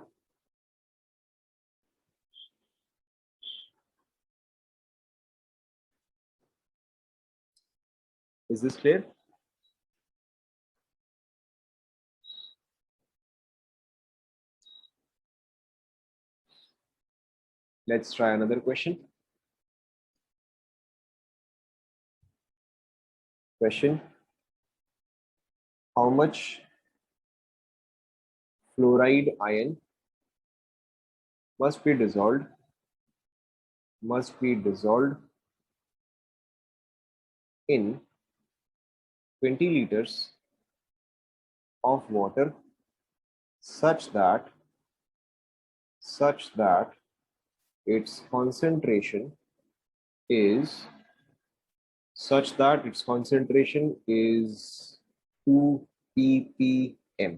Is this clear? Let's try another question. Question: how much fluoride ion must be dissolved in 20 liters of water such that its concentration is 2 ppm.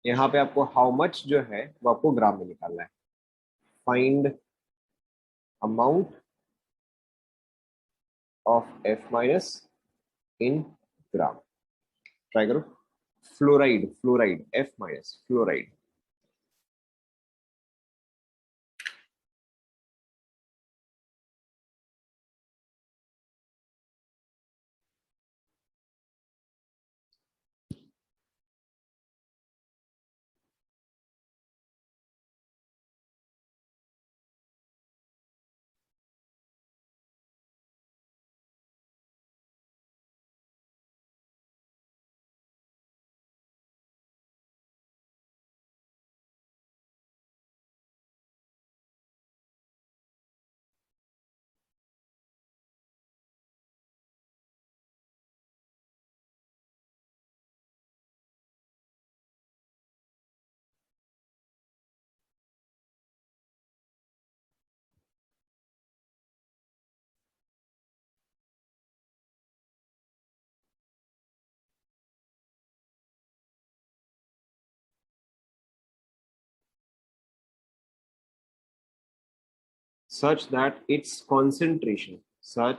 यहाँ पे आपको हाउ मच जो है वो आपको ग्राम में निकालना है. Find amount of F minus in gram. Try करो. Fluoride F minus fluoride. such that its concentration, so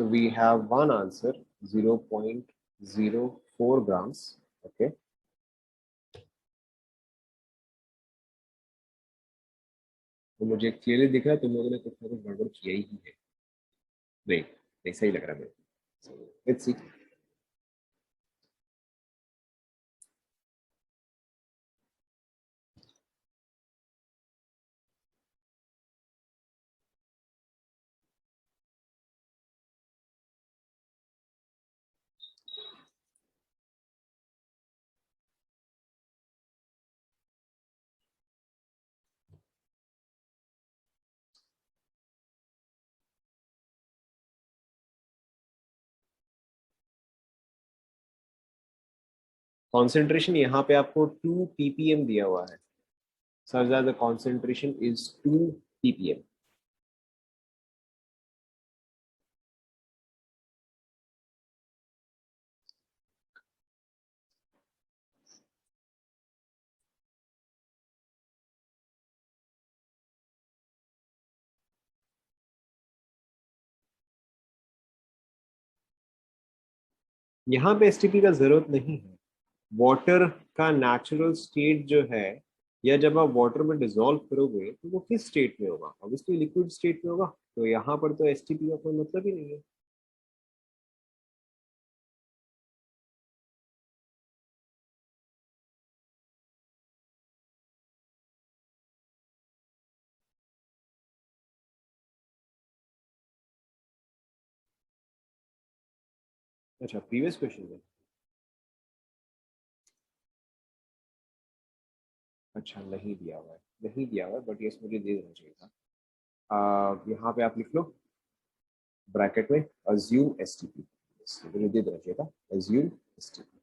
we have one answer 0.04 grams. Okay, तो मुझे क्लियरली दिख रहा है तुम लोगों ने कुछ ना कुछ गड़बड़ किया ही है। नहीं नहीं, सही लग रहा है मेरे को। Let's see. कॉन्सेंट्रेशन यहाँ पे आपको 2 ppm दिया हुआ है। Sir the concentration is 2 ppm। यहाँ पे एसटीपी का जरूरत नहीं है। वाटर का नेचुरल स्टेट जो है, या जब आप वाटर में डिसॉल्व करोगे तो वो किस स्टेट में होगा? ऑब्वियसली लिक्विड स्टेट में होगा। तो यहाँ पर तो एसटीपी का कोई मतलब ही नहीं है। अच्छा, प्रीवियस क्वेश्चन में अच्छा नहीं दिया हुआ है, नहीं दिया हुआ है, बट यस मुझे दे देना चाहिए था। यहाँ पे आप लिख लो ब्रैकेट में अज्यूम एसटीपी, मुझे दे देना चाहिए था अज्यूम एसटीपी।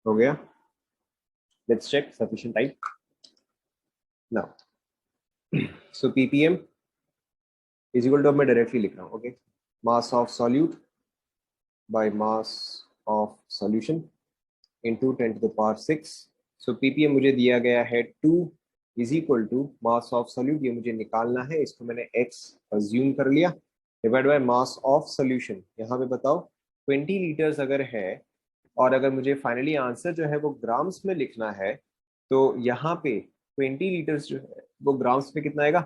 हो गया? Let's check sufficient time now. So PPM is equal to, मैं डायरेक्टली लिख रहा हूँ। Okay, mass of solute by mass of solution into 10 to the power 6। So PPM मुझे दिया गया है 2 is equal to mass of solute, ये मुझे निकालना है, इसको मैंने x अज्यूम कर लिया, divide by mass of solution. यहाँ पे बताओ 20 लीटर्स अगर है, और अगर मुझे फाइनली आंसर जो है वो ग्राम्स में लिखना है, तो यहाँ पे 20 लीटर्स जो है वो ग्राम्स में कितना आएगा?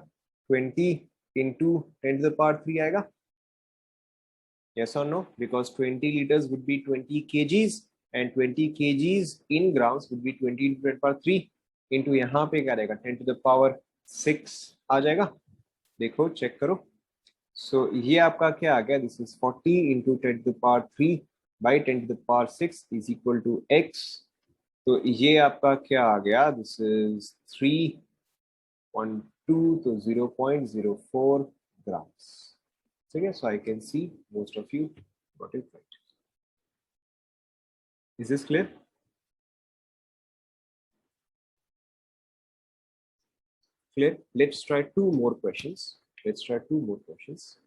20 इंटू 10 टू द पावर 3 आएगा। Yes or no? Because 20 liters would be 20 kgs and 20 kgs in grams would be 20 into 10 power 3 into यहाँ पे क्या रहेगा 10 to the power 6 आ जाएगा। देखो चेक करो। सो ये आपका क्या आ गया? This is 40 into 10 to the power 3 by 10 to the power 6 is equal to x। तो ये आपका क्या आ गया? This is 3 12 to 0.04 grams. So yes, so I can see most of you got it right. Is this clear? Clear? Let's try two more questions. Let's try two more questions.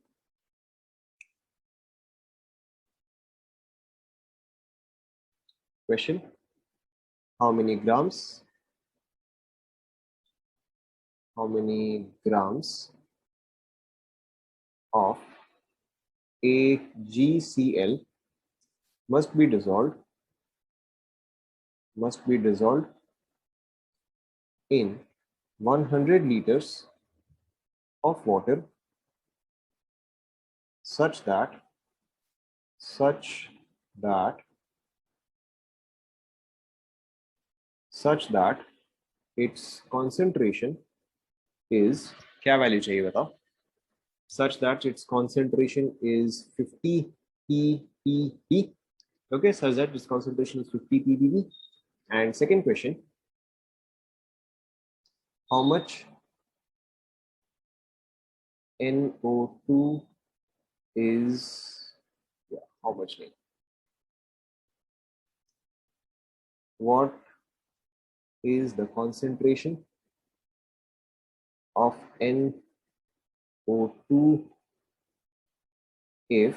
Question: how many grams? How many grams of AgCl must be dissolved in 100 liters of water such that its concentration is, क्या value चाहिए बताओ, such that its concentration is 50 ppb. Okay, such that its concentration is 50 ppb. And second question: how much NO2 is, yeah, how much name? What is the concentration of NO2 if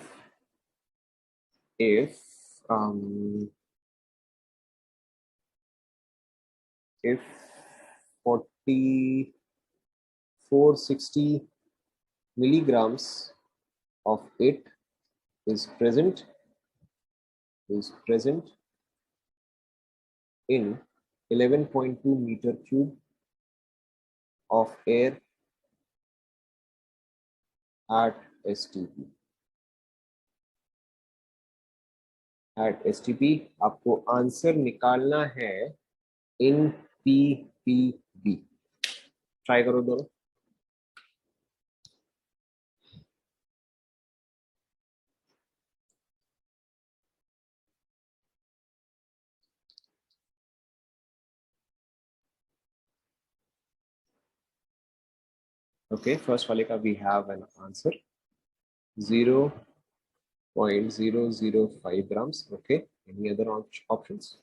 um if 460 milligrams of it is present in 11.2 meter cube of air at STP. At STP आपको answer निकालना है इन ppb. Try करो दोनों. Okay, first वाले का we have an answer 0.005 grams. Okay, any other options?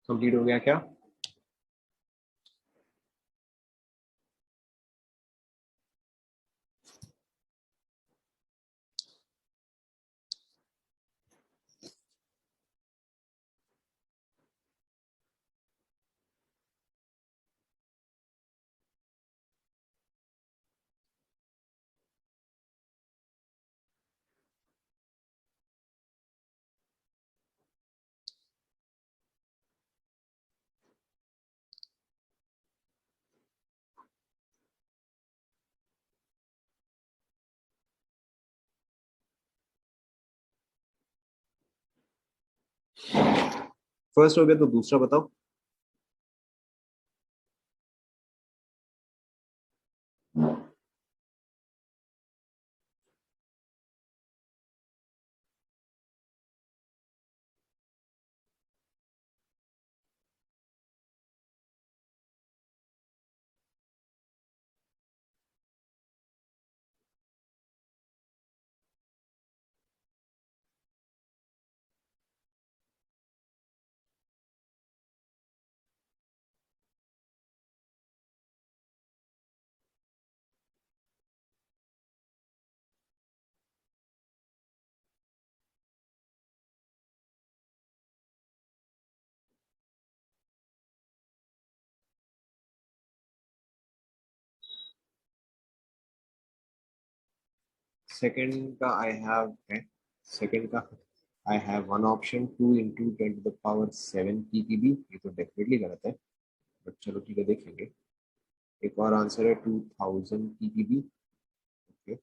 Complete हो गया क्या? फर्स्ट हो गया तो दूसरा बताओ. सेकंड का आई हैव है, सेकंड का I have one option 2 into 10⁻7 PPB, ये तो डेफिनेटली गलत है, बट चलो ठीक है देखेंगे। एक और आंसर है 2000 पीपीबी। ओके,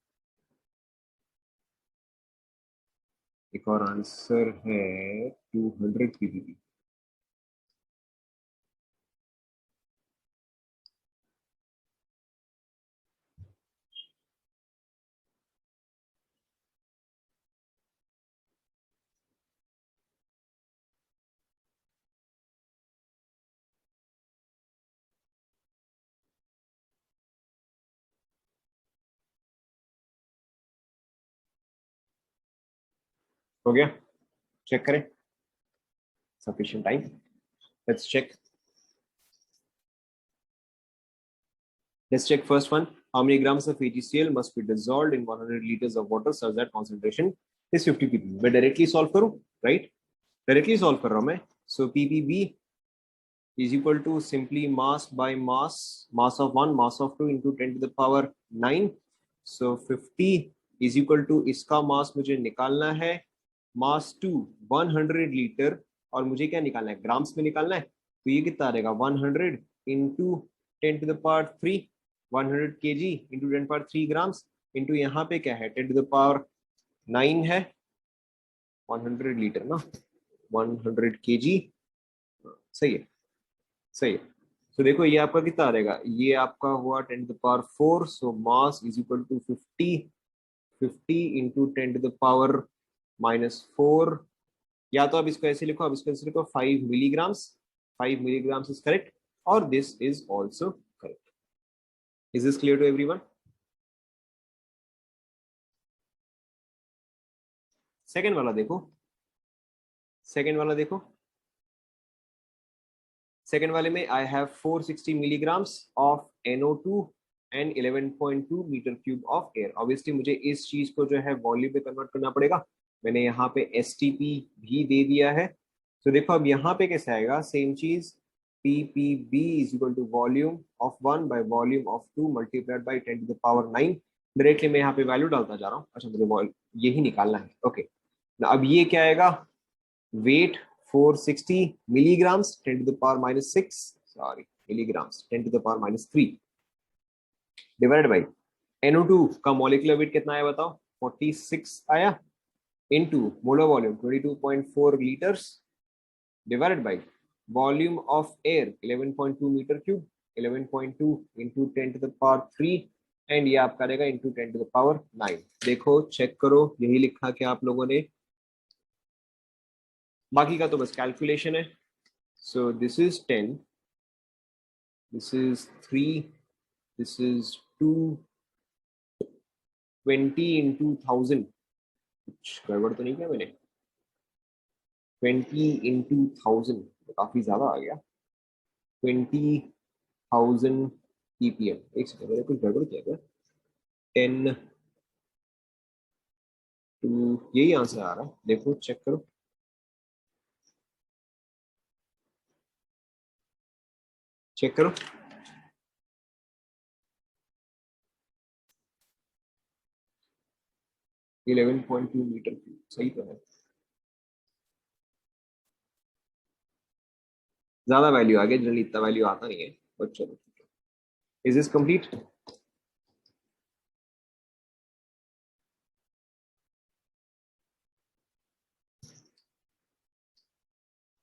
एक और आंसर है 200 पीपीबी। हो गया, चेक करें, sufficient time, let's check. Let's check first one. How many grams of AgCl must be dissolved in 100 liters of water such that concentration is 50 ppb? मैं directly solve करूँ, right? Directly solve कर रहा हूँ मैं. So ppb is equal to simply mass by mass, mass of 1, mass of 2 into 10 to the power 9. So 50 is equal to इसका mass मुझे निकालना है, mass 2 100 लीटर, और मुझे क्या निकालना है, ग्राम्स में निकालना है। तो ये कितना रहेगा, 100 into 10 to the power 3, 100 kg into 10 power 3 grams, into यहाँ पे क्या है 10 टू द पावर 9 है, 100 लीटर ना, 100 kg, सही है, सही है। तो देखो ये आपका कितना रहेगा, ये आपका हुआ 10 to the power 4, so mass is equal to 50, 50 into 10 to the power -4, या तो आप इसको ऐसे लिखो, आप इसको ऐसे लिखो 5 milligrams, 5 milligrams is correct, or this is also correct. Is this clear to everyone? Second वाला देखो, सेकेंड वाला देखो, सेकेंड वाले में I have 460 milligrams of NO2 and 11.2 metre cube of air. Obviously मुझे इस चीज को जो है वॉल्यूम में कन्वर्ट करना पड़ेगा, मैंने यहाँ पे STP भी दे दिया है। तो देखो अब यहाँ पे कैसे आएगा, सेम चीज, PPB is equal to volume of 1 by volume of 2 multiplied by 10 to the power 9। Directly मैं यहाँ पे वैल्यू डालता जा रहा हूँ, अच्छा मुझे यही निकालना है। ओके, अब ये क्या आएगा, weight 460 milligrams 10 to the power -6, sorry, milligrams 10 to the power -3 divided by NO2 का molecular weight कितना आया बताओ, 46 आया, into molar volume 22.4 liters divided by volume of air 11.2 meter cube, 11.2 into 10 to the power 3, and ये आपका रहेगा into 10 to the power 9। देखो check करो, यही लिखा क्या आप लोगों ने, बाकी का तो बस कैलकुलेशन है। So this is 10, this is 3, this is 2, 20 into 1000, कुछ गड़बड़ तो नहीं किया मैंने, 20 इंटू 1000 काफी ज्यादा आ गया, 20,000 ppm। एक सेकंड, मैंने कुछ गड़बड़ किया क्या, 10 टू, यही आंसर आ रहा है, देखो चेक करो, चेक करो, 11.2 मीटर क्यूब, सही तो है, ज्यादा वैल्यू आ गया, जनरली इतना वैल्यू आता नहीं है, बट चलो ठीक है। Is this complete?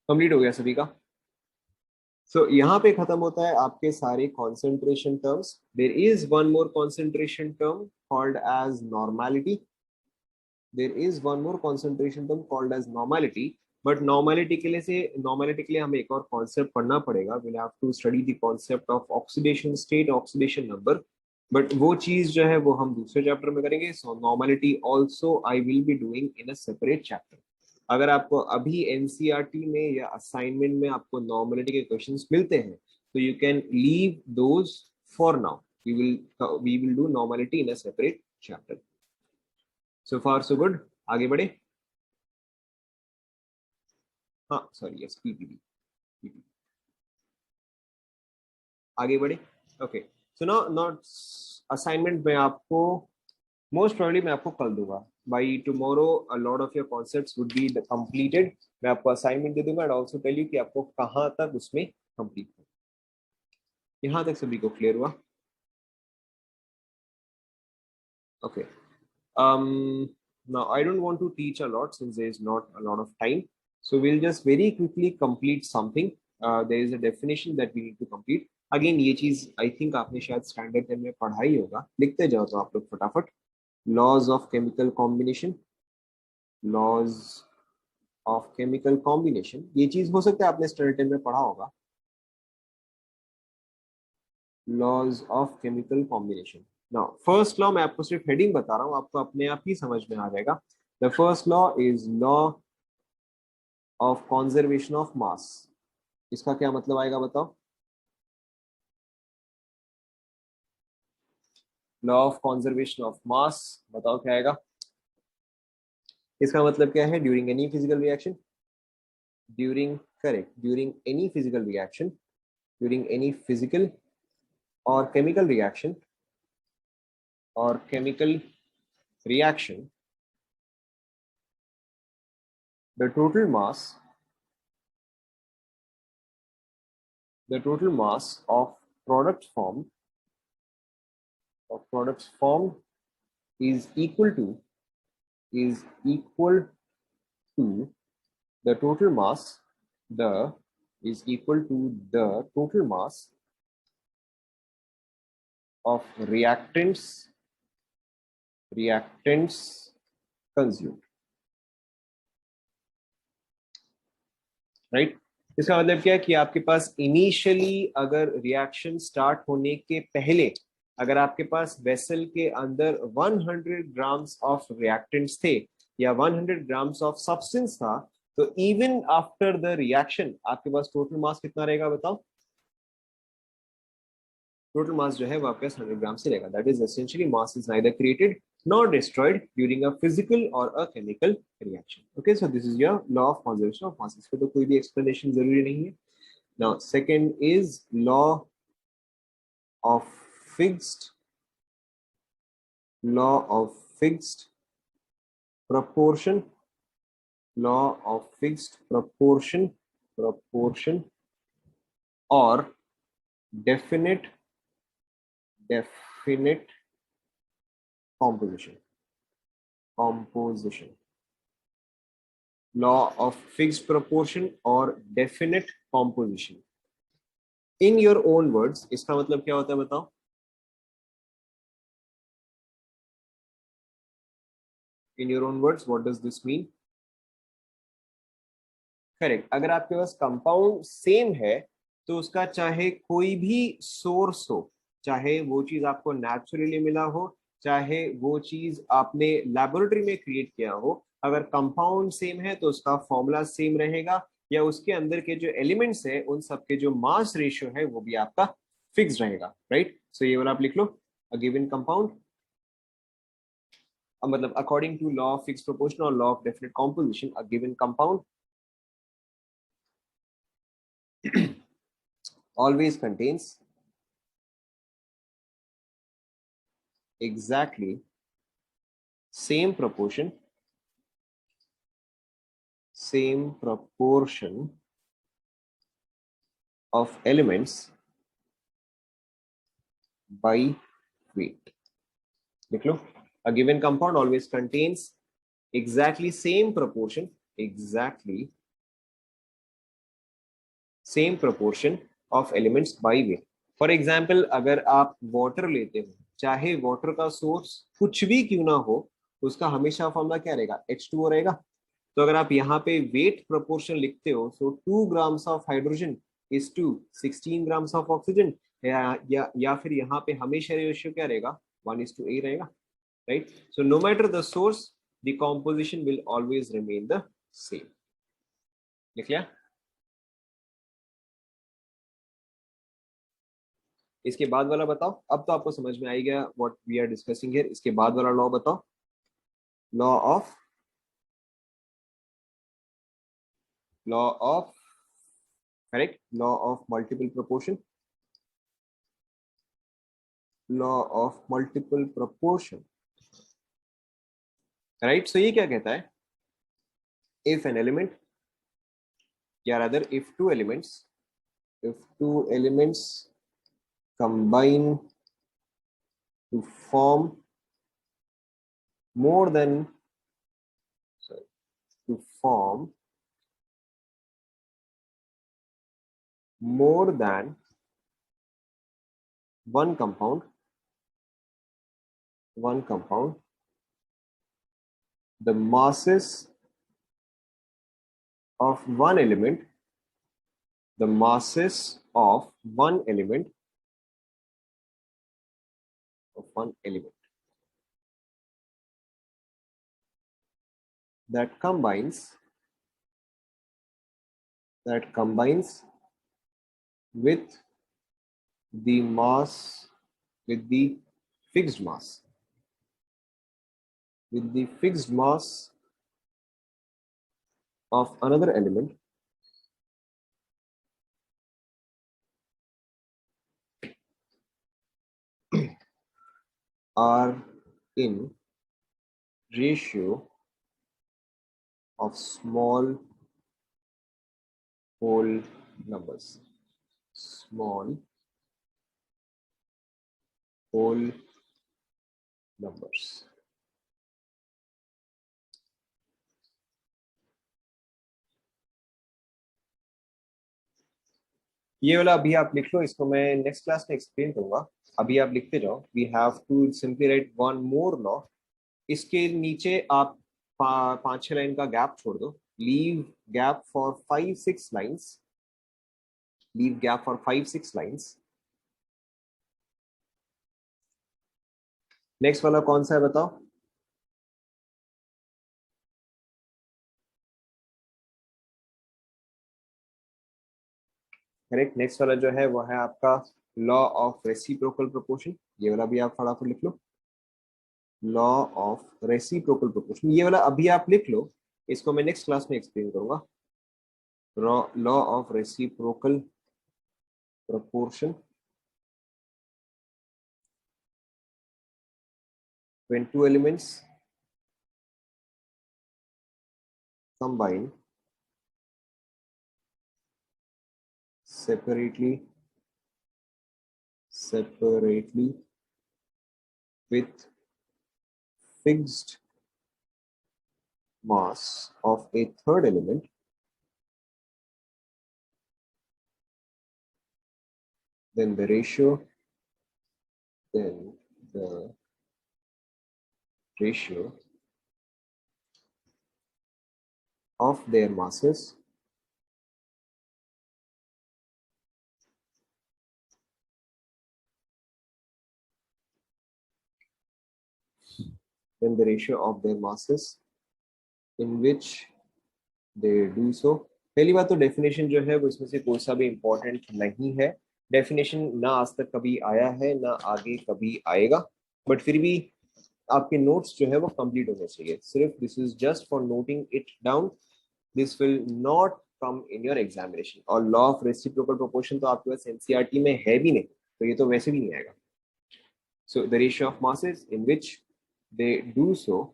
कंप्लीट हो गया सभी का। सो यहाँ पे खत्म होता है आपके सारे concentration terms. There is one more concentration term called as normality, there is one more concentration term called as normality, but normality के लिए से, नॉर्मेलिटी के लिए हमें एक और कॉन्सेप्ट पढ़ना पड़ेगा, will have to study the concept of oxidation state, oxidation number, but वो चीज जो है वो हम दूसरे चैप्टर में करेंगे। So normality also I will be doing in a separate chapter. अगर आपको अभी एनसीईआरटी में या असाइनमेंट में आपको नॉर्मेलिटी के क्वेश्चंस मिलते हैं, तो you can leave those for now, we will do normality in a separate chapter. So far so good, आगे बढ़े। हाँ सॉरी, यस पीपीबी, आगे बढ़े। Okay, so now not, assignment में आपको मोस्ट प्रोबेबली मैं आपको कल दूंगा, by tomorrow a lot of your concepts would be completed. मैं आपको असाइनमेंट दे दूंगा एंड ऑल्सो टेल यू कि आपको कहाँ तक उसमें कंप्लीट है। यहाँ तक सभी को क्लियर हुआ? Okay, now I don't want to teach a lot since there is not a lot of time, so we'll just very quickly complete something. There is a definition that we need to complete. Again ये चीज I think आपने शायद standard 10 में पढ़ा ही होगा, लिखते जाओ तो आप लोग फटाफट। Laws of chemical combination, laws of chemical combination, ये चीज हो सकता है आपने स्टैंडर्ड 10 में पढ़ा होगा। Laws of chemical combination. Now first law मैं आपको सिर्फ हेडिंग बता रहा हूँ, आपको अपने आप ही समझ में आ जाएगा। The first law is law of conservation of mass. इसका क्या मतलब आएगा बताओ? Law of conservation of mass, बताओ क्या आएगा? इसका मतलब क्या है? During any physical reaction, during, correct, during any physical reaction, during any physical और केमिकल रिएक्शन और chemical reaction, the total mass, the total mass of products formed, is equal to, is equal to the total mass, the is equal to the total mass of reactants consumed, right? इसका मतलब क्या है कि आपके पास initially अगर reaction start होने के पहले अगर आपके पास वेसल के अंदर 100 ग्राम्स ऑफ रिएक्टेंट्स थे या 100 ग्राम्स ऑफ सब्सटेंस था, तो इवन आफ्टर द रिएक्शन आपके पास टोटल मास कितना रहेगा बताओ? टोटल मास जो है वो आपके पास 100 ग्राम से रहेगा। That is essentially mass is neither created nor destroyed during a physical or a chemical reaction. Okay, so this is your law of conservation of mass. इसमें तो कोई भी explanation जरूरी नहीं है। Now, second is law of fixed, law of fixed proportion, law of fixed proportion, proportion or definite, definite composition, composition. Law of fixed proportion or definite composition. In your own words, इसका मतलब क्या होता है बताओ? In your own words, what does this mean? Correct, अगर आपके पास compound same है तो उसका चाहे कोई भी सोर्स हो, चाहे वो चीज आपको नेचुरली मिला हो, चाहे वो चीज आपने लेबोरेटरी में क्रिएट किया हो, अगर कंपाउंड सेम है तो उसका फॉर्मूला सेम रहेगा या उसके अंदर के जो एलिमेंट्स है उन सबके जो मास रेशियो है वो भी आपका फिक्स रहेगा, राइट? सो ये वाला आप लिख लो, अ गिवन कंपाउंड, मतलब according to law of fix proportion और law of definite composition, a given compound always contains exactly same proportion of elements by weight. लिख लो, a given compound always contains exactly same proportion of elements by weight. For example अगर आप water लेते हो, चाहे water का source कुछ भी क्यों ना हो, उसका हमेशा फॉर्मूला क्या रहेगा? H2O रहेगा। तो अगर आप यहाँ पे वेट प्रोपोर्शन लिखते हो, so 2 grams of hydrogen is to 16 grams of oxygen, या फिर यहाँ पे हमेशा रेशियो क्या रहेगा? 1:8 रहेगा, right? So no matter the source, the composition will always remain the same. लिख लिया? इसके बाद वाला बताओ, अब तो आपको समझ में आ गया what we are discussing here. इसके बाद वाला लॉ बताओ, law of correct, law of multiple proportion, law of multiple proportion right. So ये क्या कहता है, इफ एन एलिमेंट, या rather if two elements combine to form more than, sorry, to form more than one compound, the masses of one element, the masses of one element that combines with the mass, with the fixed mass, of another element are in ratio of small whole numbers. Small whole numbers. ये वाला अभी आप लिख लो, इसको मैं next class में explain करूंगा. अभी आप लिखते जाओ. We have to simply write one more law. इसके नीचे आप 5-6 लाइन का गैप छोड़ दो. Leave gap for 5-6 lines. Leave gap for 5-6 lines. Next वाला कौन सा है बताओ. करेक्ट. नेक्स्ट वाला जो है वो है आपका लॉ ऑफ रेसिप्रोकल प्रोपोर्शन. ये वाला भी आप फटाफट लिख लो. लॉ ऑफ रेसिप्रोकल प्रोपोर्शन, ये वाला अभी आप लिख लो. इसको मैं नेक्स्ट क्लास में एक्सप्लेन करूंगा. Law of reciprocal proportion, when two elements combine separately with fixed mass of a third element, then the ratio of their masses in which they do so. पहली बात तो डेफिनेशन जो है वो इसमें से कोई सा भी इंपॉर्टेंट नहीं है. डेफिनेशन ना आज तक कभी आया है ना आगे कभी आएगा, बट फिर भी आपके नोट्स जो है वो कंप्लीट होने चाहिए. सिर्फ this is just for noting it down. This will not come in your examination. और लॉ ऑफ रेसिप्रोकल प्रोपोर्शन तो आपके पास एनसीईआरटी में है भी नहीं, तो ये तो वैसे भी नहीं आएगा. So the ratio of masses in which they do so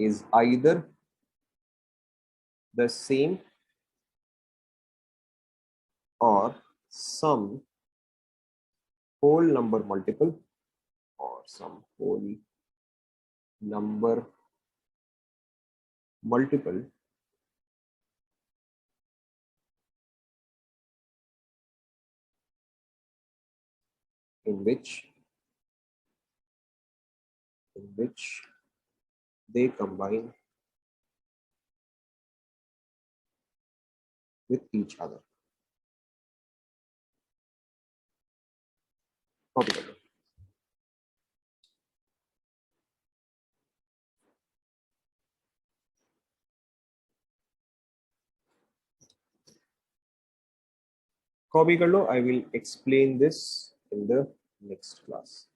is either the same or some whole number multiple, or some whole number multiple in which they combine with each other. Copy कर लो. Copy कर लो. I will explain this in the next class.